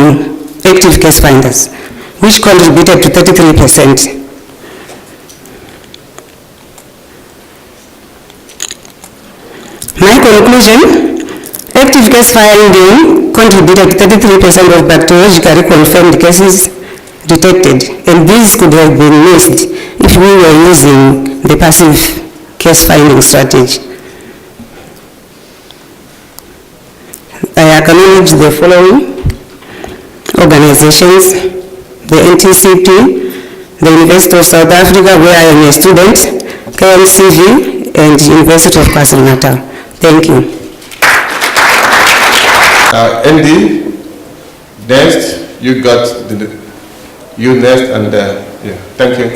active case finders, which contributed to 33%. My conclusion, active case finding contributed 33% of bacteriologically confirmed cases detected, and these could have been missed if we were using the passive case finding strategy. I acknowledge the following organizations: the NTCP, the University of South Africa, where I am a student, KMCV, and University of KwaZulu-Natal. Thank you. Andy, next, you got you next, and yeah, thank you.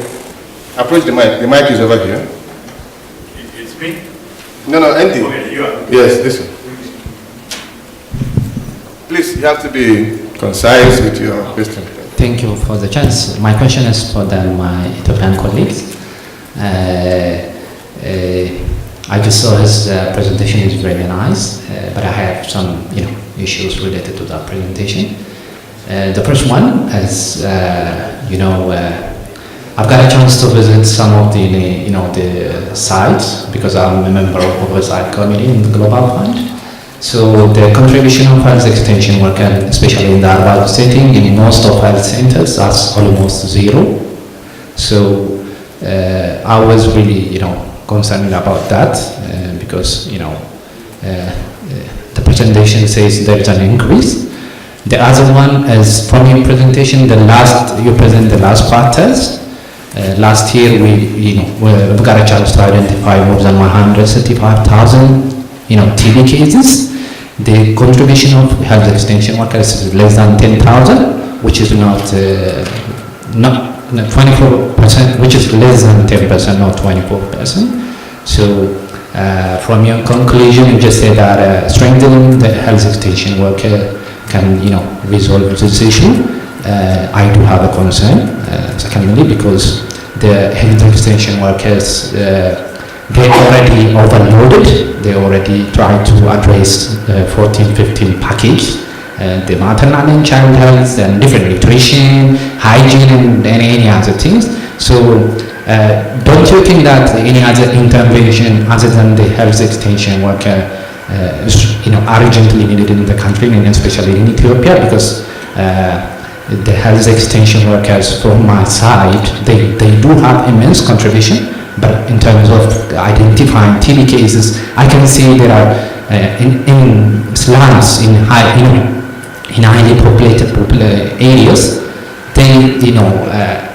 Approach the mic. The mic is over here. It's me? No, Andy. Okay, you are. Yes, this one. Please, you have to be concise with your question. Thank you for the chance. My question is for my Ethiopian colleagues. I just saw his presentation is very nice, but I have some issues related to that presentation. The first one is, I've got a chance to visit some of the the sites because I'm a member of oversight committee in the Global Fund. So the contribution of health extension worker, especially in the urban setting, in most of health centers, that's almost zero. So I was really concerned about that because the presentation says there is an increase. The other one is from your presentation, you present the last quarters. Last year we got a chance to identify more than 135,000 TB cases. The contribution of health extension workers is less than 10,000, which is not 24%, which is less than 10%, not 24%. So from your conclusion, you just said that strengthening the health extension worker can resolve this issue. I do have a concern, secondly, because the health extension workers, they already overloaded. They already tried to address 14-15 package, the maternal and child health and different nutrition, hygiene, and any other things. So don't you think that any other intervention other than the health extension worker is urgently needed in the country, and especially in Ethiopia? Because the health extension workers from my side, they do have immense contribution, but in terms of identifying TB cases, I can see there are in slums, in highly populated areas, they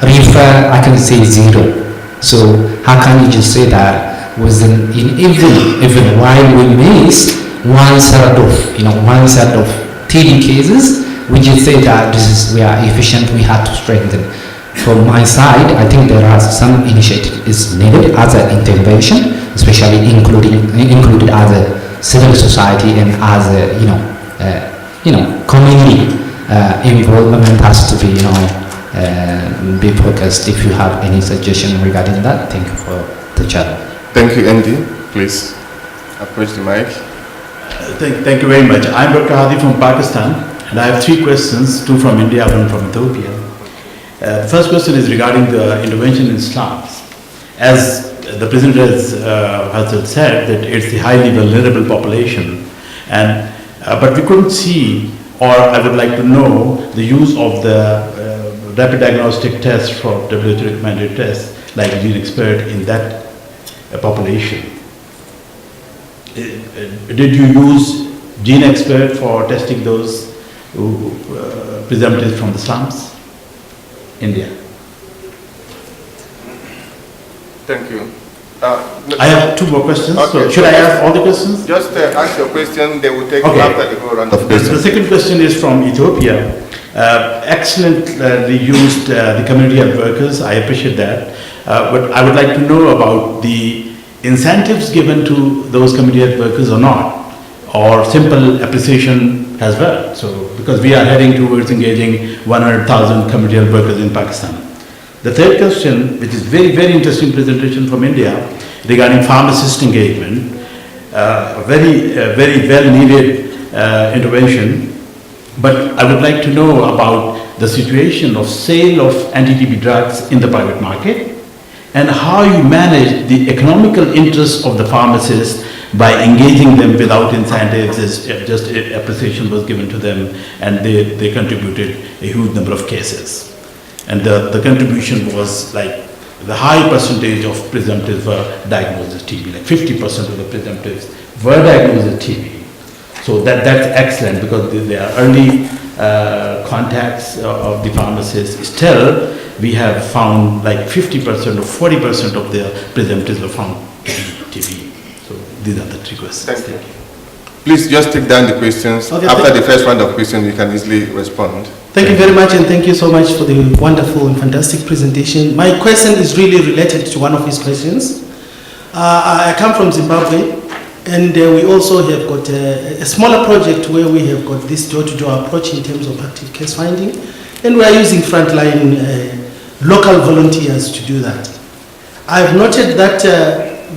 refer, I can say zero. So how can you just say that even while we miss one third of TB cases, we just say that we are efficient, we have to strengthen. From my side, I think there are some initiatives needed, other intervention, especially included other civil society and other community involvement has to be focused. If you have any suggestion regarding that, thank you for the chat. Thank you, Andy. Please approach the mic. Thank you very much. I'm Dr. Hadi from Pakistan, and I have 3 questions, 2 from India, 1 from Ethiopia. The first question is regarding the intervention in slums. As the President has said, that it's the highly vulnerable population, and but we couldn't see, or I would like to know, the use of the rapid diagnostic tests for WHO recommended tests like Gene Expert in that population. Did you use Gene Expert for testing those presumptives from the slums? India. Thank you. I have 2 more questions. Okay, so should I ask all the questions? Just ask your question. They will take Okay. you after the whole round of questions. The second question is from Ethiopia. Excellently used the community health workers. I appreciate that. But I would like to know about the incentives given to those community health workers or not, or simple appreciation as well. So because we are heading towards engaging 100,000 community health workers in Pakistan. The third question, which is very, very interesting presentation from India regarding pharmacist engagement, a very well needed intervention. But I would like to know about the situation of sale of anti-TB drugs in the private market and how you manage the economical interests of the pharmacists by engaging them without incentives. Just appreciation was given to them and they contributed a huge number of cases. And the contribution was like the high percentage of presumptives were diagnosed as TB, like 50% of the presumptives were diagnosed as TB. So that's excellent because they are early contacts of the pharmacists. Still, we have found like 50% or 40% of the presumptives were found to be TB. So these are the three questions. Thank you. Please just take down the questions. Okay, after the first round of questions, you can easily respond. Thank you very much, and thank you so much for the wonderful and fantastic presentation. My question is really related to one of his questions. I come from Zimbabwe, and we also have got a smaller project where we have got this door-to-door approach in terms of active case finding, and we are using frontline local volunteers to do that. I've noted that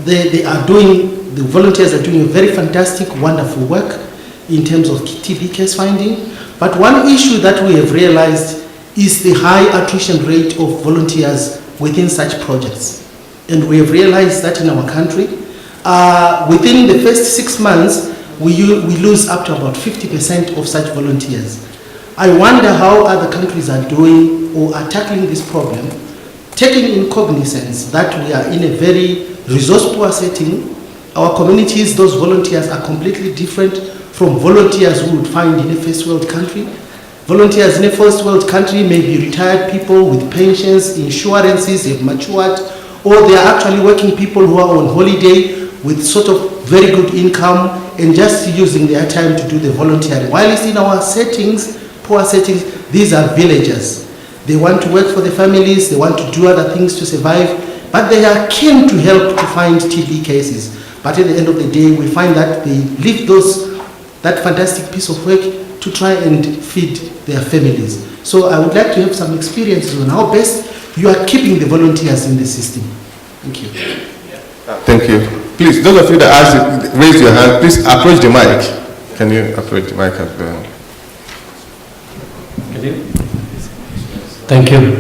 the volunteers are doing a very fantastic, wonderful work in terms of TB case finding. But one issue that we have realized is the high attrition rate of volunteers within such projects. And we have realized that in our country, within the first 6 months, we lose up to about 50% of such volunteers. I wonder how other countries are doing or are tackling this problem, taking in cognizance that we are in a very resource-poor setting. Our communities, those volunteers are completely different from volunteers we would find in a first world country. Volunteers in a first world country may be retired people with pensions, insurances, they've matured, or they are actually working people who are on holiday with sort of very good income and just using their time to do the volunteering. While it's in our settings, poor settings, these are villagers. They want to work for the families, they want to do other things to survive, but they are keen to help to find TB cases. But at the end of the day, we find that they leave that fantastic piece of work to try and feed their families. So I would like to have some experiences on how best you are keeping the volunteers in the system. Thank you. Thank you. Please, those of you that raise your hand, please approach the mic. Can you approach the mic as well? Thank you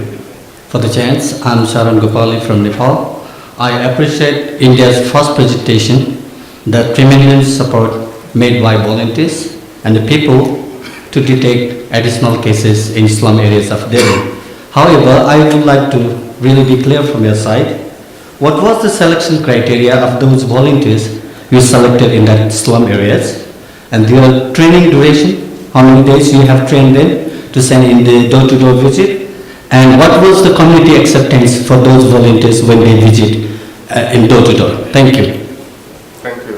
for the chance. I'm Sharan Gopali from Nepal. I appreciate India's first presentation, the tremendous support made by volunteers and the people to detect additional cases in slum areas of Delhi. However, I would like to really be clear from your side. What was the selection criteria of those volunteers you selected in that slum areas? And their training duration, how many days you have trained them to send in the door-to-door visit? And what was the community acceptance for those volunteers when they visit in door-to-door? Thank you. Thank you.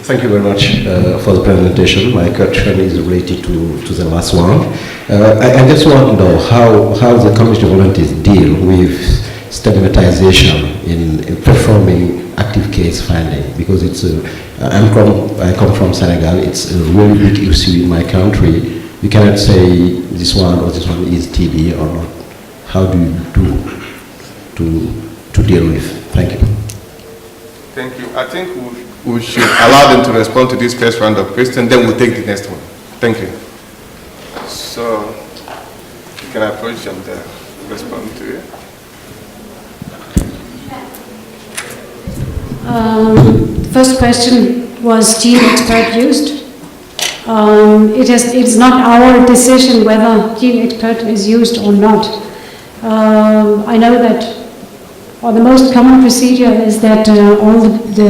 Thank you very much for the presentation. My question is related to the last one. I just want to know how the community volunteers deal with stigmatization in performing active case finding, because it's I come from Senegal. It's a really big issue in my country. You cannot say this one or this one is TB or not. How do you do to deal with? Thank you. Thank you. I think we should allow them to respond to this first round of questions, then we'll take the next one. Thank you. So, you can approach and respond to it. First question was gene expert used. It's not our decision whether gene expert is used or not. I know that the most common procedure is that all the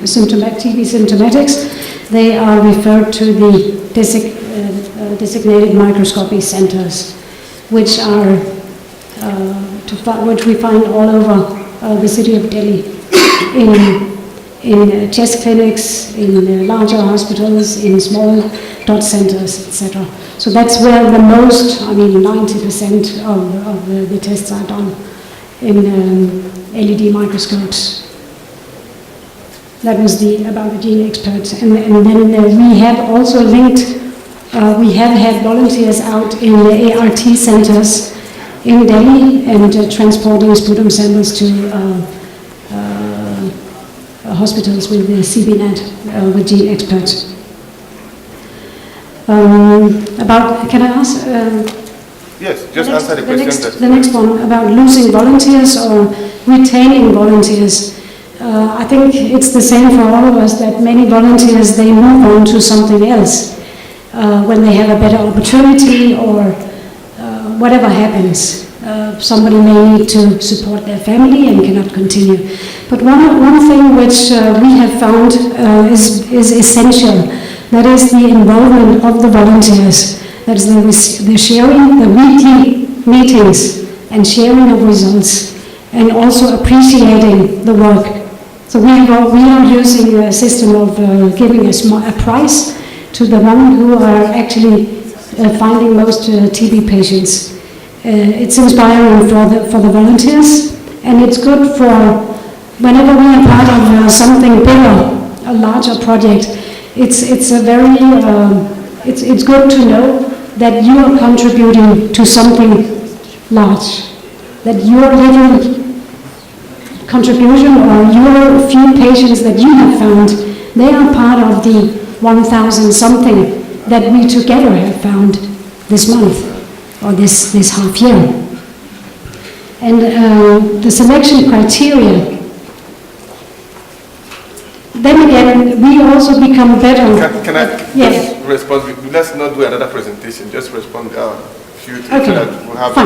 TB symptomatics, they are referred to the designated microscopy centers, which we find all over the city of Delhi, in chest clinics, in larger hospitals, in small dot centers, etc. So that's where the most, 90% of the tests are done in LED microscopes. That was about the gene experts. And then we have also linked, we have had volunteers out in the ART centers in Delhi and transporting sputum samples to hospitals with the CBNet, with gene experts. Can I ask? Yes, just answer the question. The next one about losing volunteers or retaining volunteers. I think it's the same for all of us, that many volunteers, they move on to something else when they have a better opportunity or whatever happens. Somebody may need to support their family and cannot continue. But one thing which we have found is essential. That is the involvement of the volunteers. That is the sharing, the weekly meetings and sharing of results, and also appreciating the work. So we are using a system of giving a prize to the one who are actually finding most TB patients. It's inspiring for the volunteers, and it's good for whenever we are part of something bigger, a larger project. It's a very it's good to know that you are contributing to something large, that your little contribution or your few patients that you have found, they are part of the 1,000 something that we together have found this month or this half year. And the selection criteria, then again, we also become better. Can I yes. just respond? Let's not do another presentation, just respond a few things Okay. so that we'll have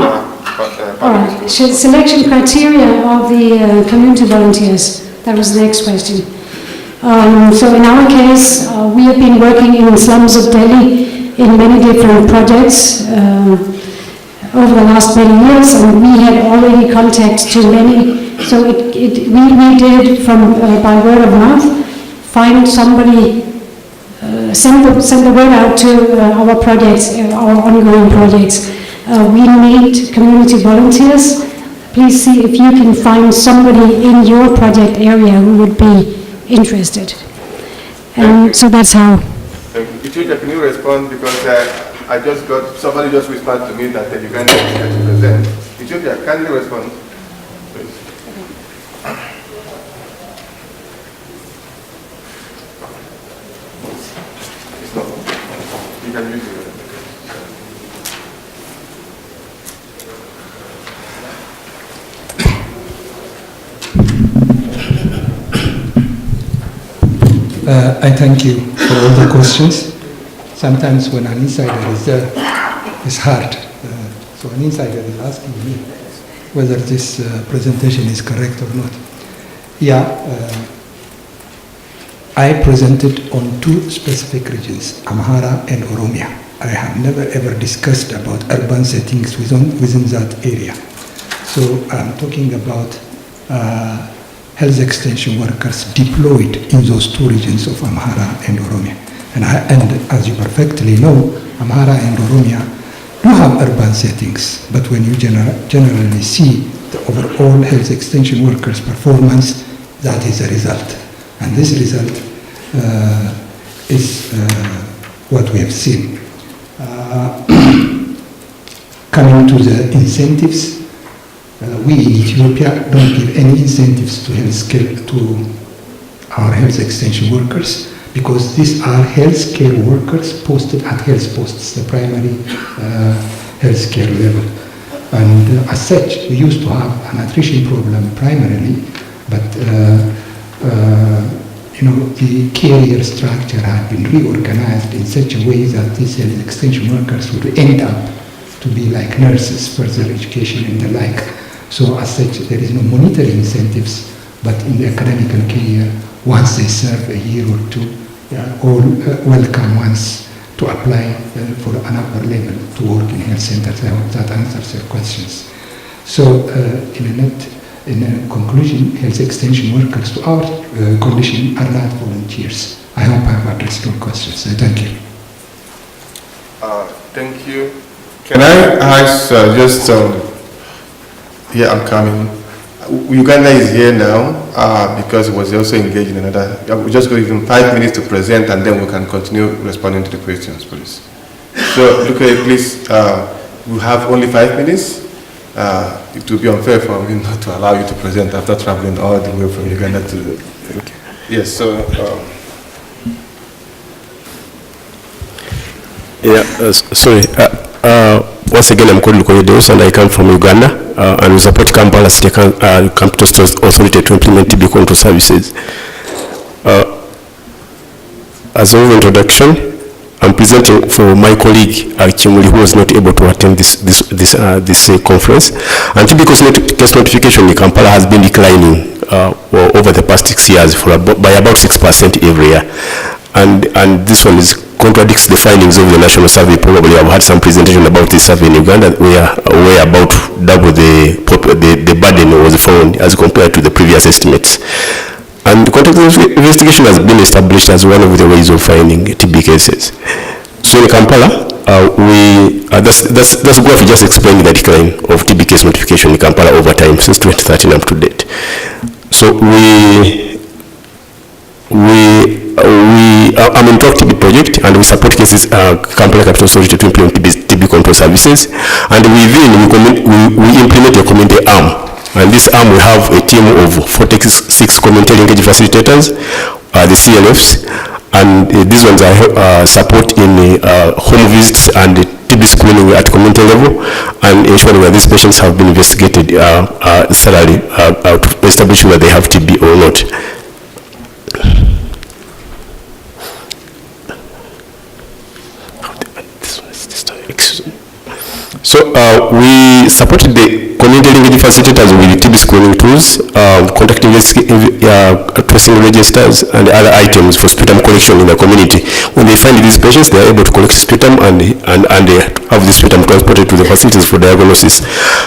All right. Selection criteria of the community volunteers. That was the next question. So in our case, we have been working in slums of Delhi in many different projects over the last many years, and we had already contact to many. So we did from by word of mouth find somebody, send the word out to our projects, our ongoing projects. We need community volunteers. Please see if you can find somebody in your project area who would be interested. And so that's how. Ethiopia, can you respond? Because I just got, somebody just whispered to me that the Uganda is here to present. Ethiopia, can you respond? Please. It's not. You can use it. I thank you for all the questions. Sometimes when an insider is there, it's hard. So an insider is asking me whether this presentation is correct or not. Yeah, I presented on two specific regions, Amhara and Oromia. I have never ever discussed about urban settings within that area. So I'm talking about health extension workers deployed in those two regions of Amhara and Oromia. And as you perfectly know, Amhara and Oromia do have urban settings, but when you generally see the overall health extension workers' performance, that is a result. And this result is what we have seen. Coming to the incentives, we in Ethiopia don't give any incentives to our health extension workers, because these are healthcare workers posted at health posts, the primary healthcare level. And as such, we used to have an attrition problem primarily, but the carrier structure had been reorganized in such a way that these health extension workers would end up to be like nurses, further education and the like. So as such, there is no monetary incentives, but in the academic career, once they serve a year or two, they are all welcome once to apply for an upper level to work in health centers. I hope that answers your questions. So in a conclusion, health extension workers to our condition are not volunteers. I hope I have addressed your questions. Thank you. Thank you. Can I ask yeah, I'm coming. Uganda is here now because it was also engaged in another. We'll just give him 5 minutes to present, and then we can continue responding to the questions, please. So, Luca, please, we have only 5 minutes. it would be unfair for me not to allow you to present after traveling all the way from Uganda to... Okay. Yes, so... Sorry. Once again, I'm called Lukoye Deus and I come from Uganda and we support Kampala State Capital Authority to implement TB control services. As an introduction, I'm presenting for my colleague Chimuli, who was not able to attend this conference. And TB case notification in Kampala has been declining over the past 6 years by about 6% every year. And this one contradicts the findings of the national survey. Probably I've had some presentation about this survey in Uganda where about double the burden was found as compared to the previous estimates. And contact investigation has been established as one of the ways of finding TB cases. So in Kampala, that's graph just explaining the decline of TB case notification in Kampala over time since 2013 up to date. So I'm in Talk TB project and we support cases Kampala Capital Authority to implement TB control services, and within we implement a community arm. And this arm, we have a team of 46 community linkage facilitators, the CLFs, and these ones are support in home visits and TB screening at community level, and ensuring that these patients have been investigated thoroughly to establish whether they have TB or not. So we supported the community linkage facilitators with TB screening tools, contact tracing registers, and other items for sputum collection in the community. When they find these patients, they are able to collect sputum and they have the sputum transported to the facilities for diagnosis.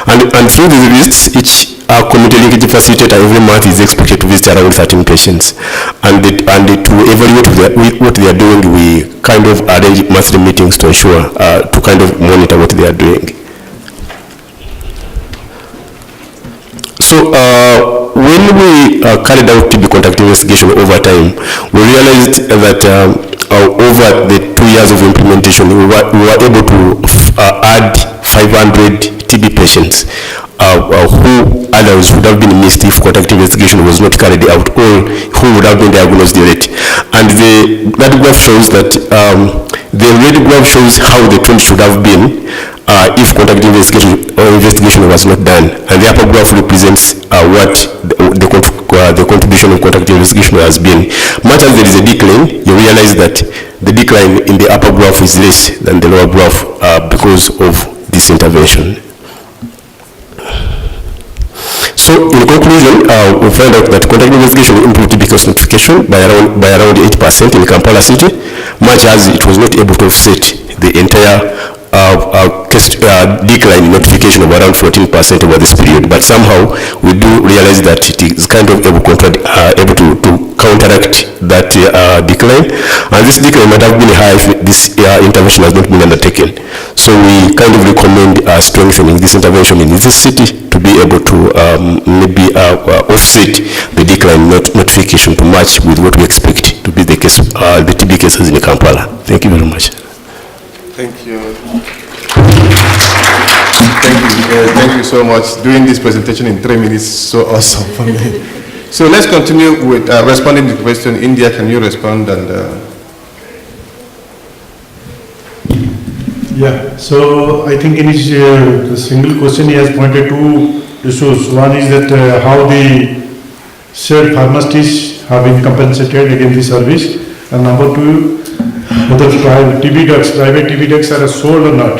And through these visits, each community linkage facilitator every month is expected to visit around 13 patients. And to evaluate what they are doing, we kind of arrange monthly meetings to ensure, to kind of monitor what they are doing. So when we carried out TB contact investigation over time, we realized that over the 2 years of implementation, we were able to add 500 TB patients who others would have been missed if contact investigation was not carried out, or who would have been diagnosed late. And that graph shows that the red graph shows how the trend should have been if contact investigation was not done, and the upper graph represents what the contribution of contact investigation has been. Much as there is a decline, you realize that the decline in the upper graph is less than the lower graph because of this intervention. So in conclusion, we find out that contact investigation improved TB case notification by around 8% in Kampala City, much as it was not able to offset the entire decline in notification of around 14% over this period. But somehow we do realize that it is kind of able to counteract that decline, and this decline might have been high if this intervention has not been undertaken. So we kind of recommend strengthening this intervention in this city to be able to maybe offset the decline notification to match with what we expect to be the case, the TB cases in Kampala. Thank you very much. Thank you. Thank you so much. Doing this presentation in 3 minutes is so awesome for me. So let's continue with responding to the question. India, can you respond? And yeah, so I think in his the single question he has pointed to issues. One is that how the shared pharmacists have been compensated against the service, and number two, whether private TB drugs are sold or not.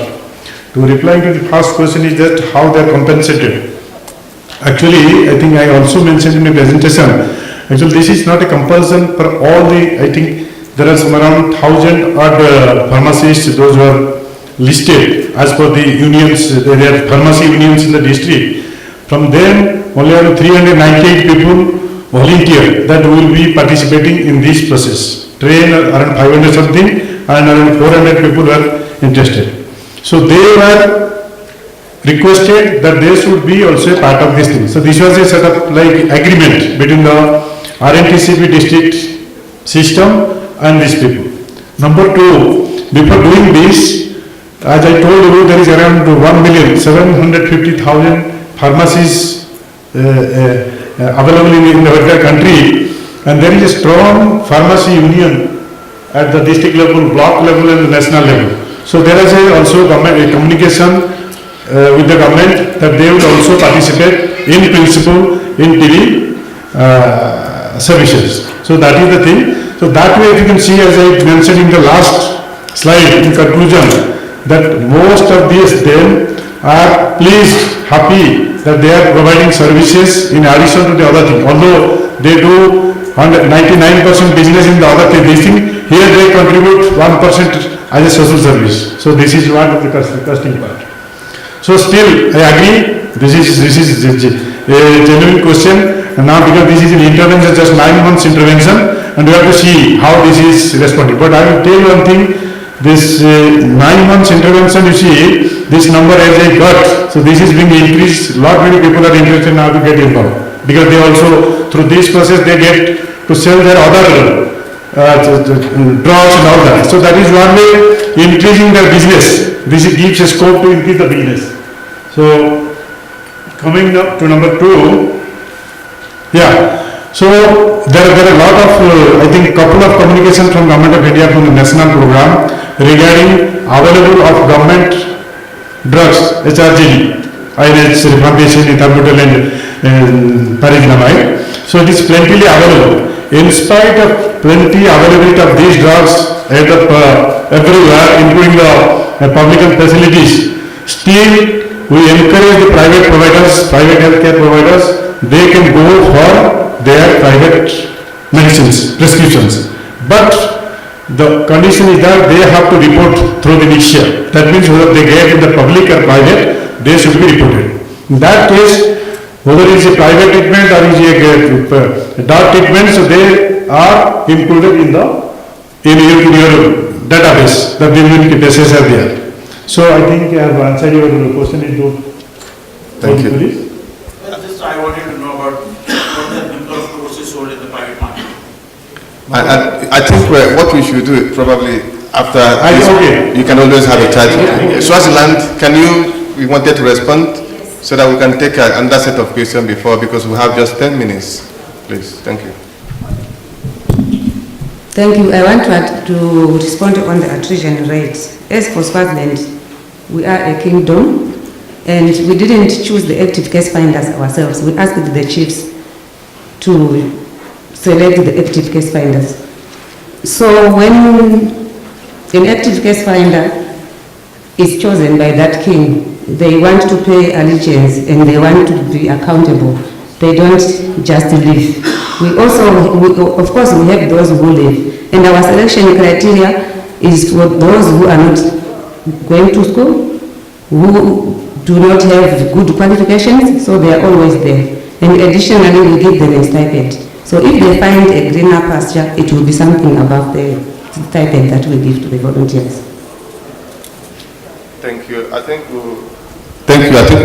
To reply to the first question is that how they are compensated. Actually, I think I also mentioned in the presentation, actually this is not a compulsion for all the, I think there are some around 1,000 odd pharmacists, those who are listed as per the unions, there are pharmacy unions in the district. From them, only around 398 people volunteer that will be participating in this process. Train around 500 something and around 400 people were interested. So they were requested that they should be also a part of this thing. So this was a sort of like agreement between the RNTCP district system and these people. Number two, before doing this, as I told you, there is around 1,750,000 pharmacies available in the entire country, and there is a strong pharmacy union at the district level, block level and the national level. So there is also a communication with the government that they will also participate in principle in TV services. So that is the thing. So that way, if you can see, as I mentioned in the last slide, in conclusion, that most of these then are pleased, happy that they are providing services in addition to the other thing. Although they do 99% business in the other thing, here they contribute 1% as a social service. So this is one of the costing part. So still, I agree, this is a genuine question. And now because this is an intervention, just 9 months intervention, and we have to see how this is responding. But I will tell you one thing, this 9 months intervention, you see, this number as I got, so this is being increased, lot many people are interested now to get involved. Because they also, through this process, they get to sell their other drugs and all that. So that is one way increasing their business. This gives a scope to increase the business. So coming up to number 2, yeah. So there are a lot of, I think, couple of communications from Government of India from the national program regarding available of government drugs, HRGD, INH, rifampicin, ethambutol and pyrizinamide. So it is plentifully available. In spite of plenty availability of these drugs everywhere, including the public health facilities, still we encourage the private providers, private healthcare providers, they can go for their private medicines, prescriptions. But the condition is that they have to report through the Axshya. That means whether they get in the public or private, they should be reported. In that case, whether it is a private treatment or is a drug treatment, so they are included in your database. The immunity tests are there. So I think I have answered your question into. Thank you. Just I wanted to know about what the number of courses sold in the private market. I think what we should do probably after this, you can always have a chat. Swaziland, we wanted to respond so that we can take another set of questions before, because we have just 10 minutes. Please, thank you. Thank you. I want to respond on the attrition rate. As for Swaziland, we are a kingdom, and we didn't choose the active case finders ourselves. We asked the chiefs to select the active case finders. So when an active case finder is chosen by that king, they want to pay allegiance and they want to be accountable. They don't just live. Of course, we have those who live. And our selection criteria is for those who are not going to school, who do not have good qualifications, so they are always there. And additionally, we give them a stipend. So if they find a greener pasture, it will be something above the stipend that we give to the volunteers. Thank you. I think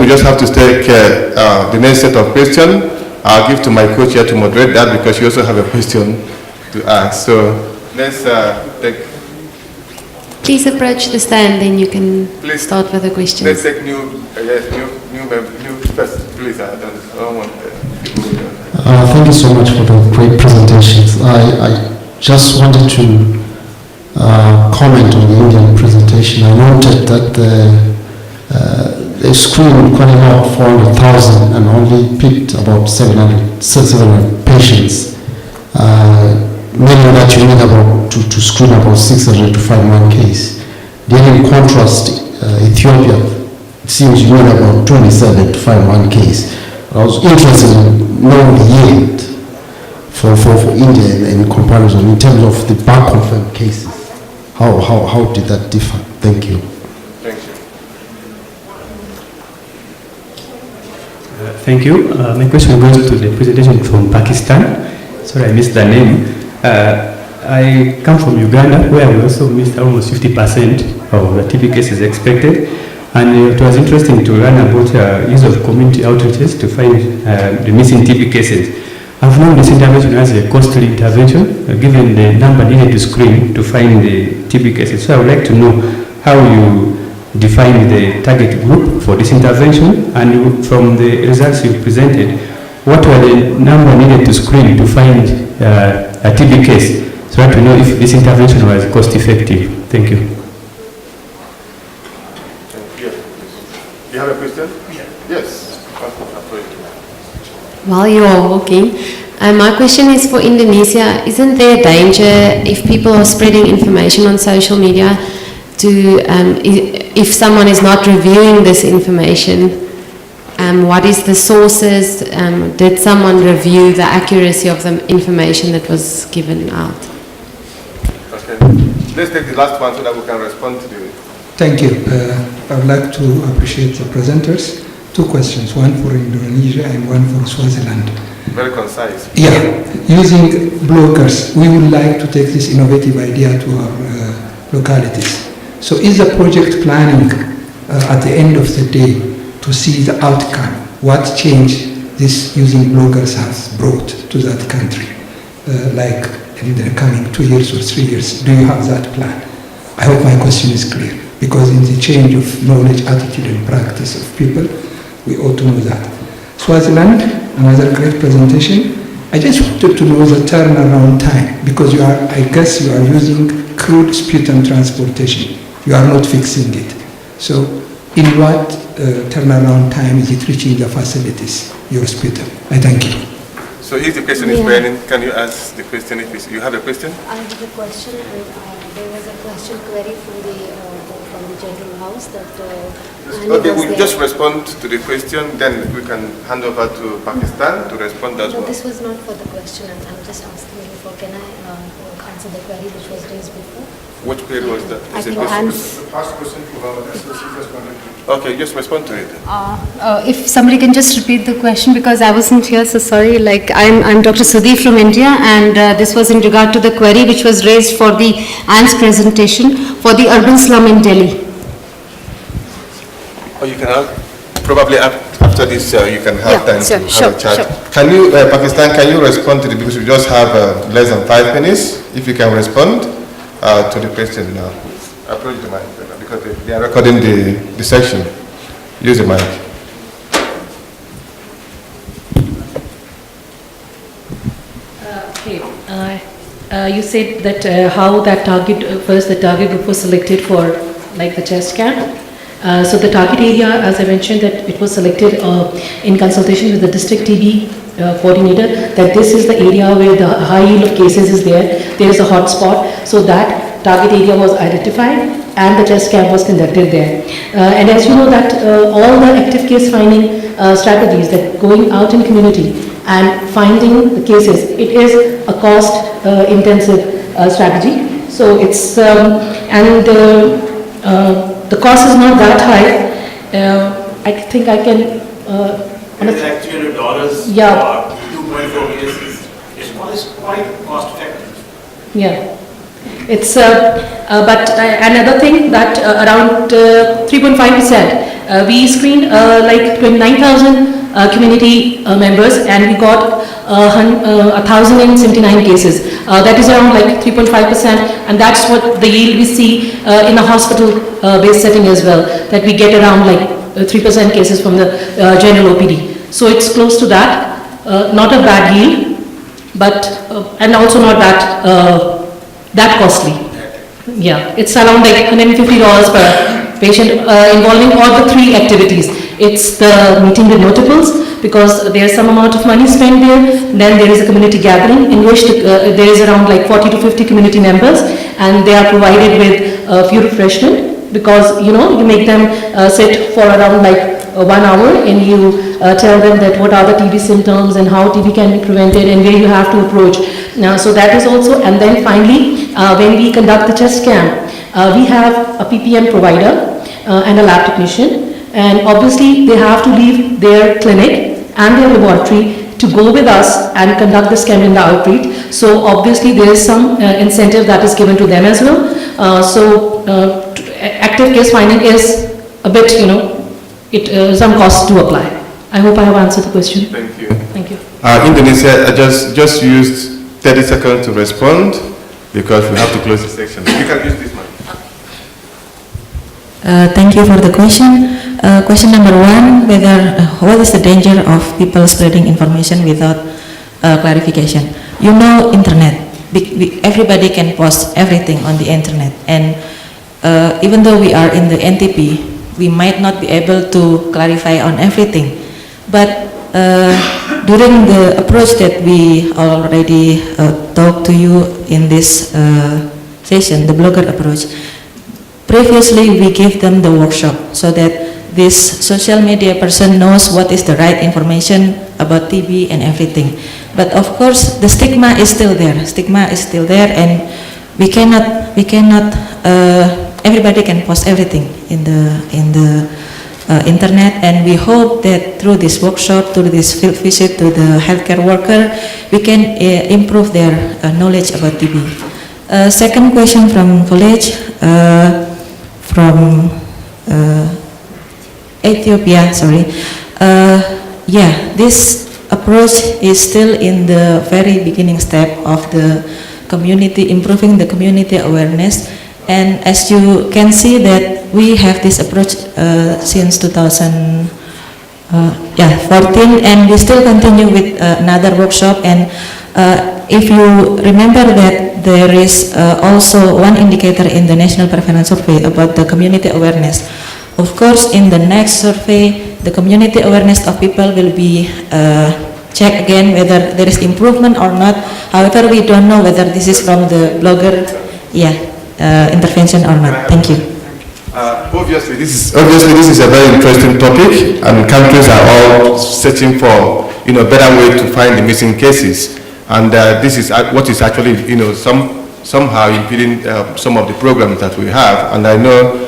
we just have to take the next set of questions. I'll give to my coach here to moderate that, because you also have a question to ask. So let's take. Please approach the stand, then you can start with the questions. Let's take new person. Please, I don't want thank you so much for the great presentations. I just wanted to comment on the Indian presentation. I noted that they screened quite a lot, 400,000, and only picked about 700 patients. Meaning that you need to screen about 600 to find one case. Then in contrast, Ethiopia, it seems you need about 27 to find one case. I was interested in knowing the yield for India in comparison in terms of the back confirmed cases. How did that differ? Thank you. Thank you. My question goes to the presentation from Pakistan. Sorry, I missed the name. I come from Uganda, where we also missed almost 50% of the TB cases expected. And it was interesting to learn about use of community outreaches to find the missing TB cases. I've known this intervention as a costly intervention, given the number needed to screen to find the TB cases. So I would like to know how you define the target group for this intervention, and from the results you presented, what were the number needed to screen to find a TB case, so that we know if this intervention was cost effective? Thank you. You have a question? Yes. While you are walking, my question is for Indonesia. Isn't there a danger if people are spreading information on social media to, if someone is not reviewing this information, what is the sources? Did someone review the accuracy of the information that was given out? Okay. Let's take the last one so that we can respond to the... Thank you. I would like to appreciate the presenters. Two questions, one for Indonesia and one for Swaziland. Very concise. Yeah, using bloggers, we would like to take this innovative idea to our localities. So is the project planning at the end of the day to see the outcome? What change this using bloggers has brought to that country? Like in the coming 2 years or 3 years, do you have that plan? I hope my question is clear, because in the change of knowledge, attitude and practice of people, we ought to know that. Swaziland, another great presentation. I just wanted to know the turnaround time, because you are, I guess you are using crude sputum transportation. You are not fixing it. So in what turnaround time is it reaching the facilities, your sputum? I thank you. So if the question is burning, can you ask the question? If you have a question? I have a question, and there was a question query from the General House that... okay, we'll just respond to the question, then we can hand over to Pakistan to respond as well. No, this was not for the question. I'm just asking you for, can I answer the query which was raised before? What query was that? I think past question Okay, just respond to it. If somebody can just repeat the question, because I wasn't here, so sorry. Like, I'm Dr. Sudeep from India, and this was in regard to the query which was raised for the ANS presentation for the urban slum in Delhi. Or you can probably after this you can have time to have a chat. Sure. Can you, Pakistan, can you respond to it, because we just have less than 5 minutes. If you can respond to the question now. Approach the mic, because they are recording the section. Use the mic. Okay. You said that how that target, first the target group was selected for like the chest scan. So the target area, as I mentioned, that it was selected in consultation with the district TB coordinator, that this is the area where the high yield of cases is there. There is a hot spot. So that target area was identified and the test camp was conducted there. And as you know that all the active case finding strategies, that going out in community and finding the cases, it is a cost intensive strategy. So it's, the cost is not that high. I think I can... It's actually $200 yeah. for 2.4 cases. It's quite cost effective. Yeah. It's, but another thing that around 3.5%, we screened like 29,000 community members, and we got 1,079 cases. That is around like 3.5%, and that's what the yield we see in a hospital-based setting as well, that we get around like 3% cases from the general OPD. So it's close to that, not a bad yield, but and also not that costly. Yeah, it's around like $150 per patient, involving all the 3 activities. It's the meeting with notables, because there's some amount of money spent there. Then there is a community gathering in which there is around like 40 to 50 community members, and they are provided with few refreshment, because you know, you make them sit for around like 1 hour, and you tell them that what are the TB symptoms and how TB can be prevented and where you have to approach. Now, so that is also, and then finally, when we conduct the chest scan, we have a PPM provider and a lab technician, and obviously they have to leave their clinic and their laboratory to go with us and conduct the scan in the outreach. So obviously there is some incentive that is given to them as well. Active case finding is a bit, you know, some costs to apply. I hope I have answered the question. Thank you. Thank you. Indonesia, I just used 30 seconds to respond, because we have to close the section. You can use this one. Thank you for the question. Question number one, what is the danger of people spreading information without clarification? You know, internet. Everybody can post everything on the internet, and even though we are in the NTP, we might not be able to clarify on everything. But during the approach that we already talked to you in this session, the blogger approach, previously we gave them the workshop so that this social media person knows what is the right information about TB and everything. But of course, the stigma is still there. Stigma is still there, and we cannot. Everybody can post everything in the internet, and we hope that through this workshop, through this field visit to the healthcare worker, we can improve their knowledge about TB. Second question from college, from Ethiopia, sorry. Yeah, this approach is still in the very beginning step of the community, improving the community awareness. And as you can see that we have this approach since 2014, and we still continue with another workshop. And if you remember that there is also one indicator in the National Prevalence Survey about the community awareness. Of course, in the next survey, the community awareness of people will be checked again whether there is improvement or not. However, we don't know whether this is from the blogger, intervention or not. Thank you. Obviously, this is a very interesting topic, and countries are all searching for better way to find the missing cases, and this is what is actually somehow impeding some of the programs that we have. And I know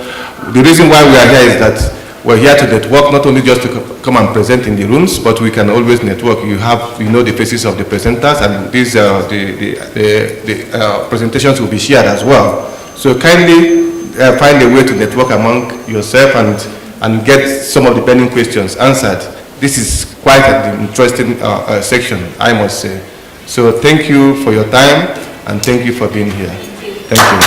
the reason why we are here is that we're here to network, not only just to come and present in the rooms, but we can always network. You know the faces of the presenters, and these the presentations will be shared as well. So kindly find a way to network among yourself and get some of the burning questions answered. This is quite an interesting section, I must say. So thank you for your time, and thank you for being here. Thank you.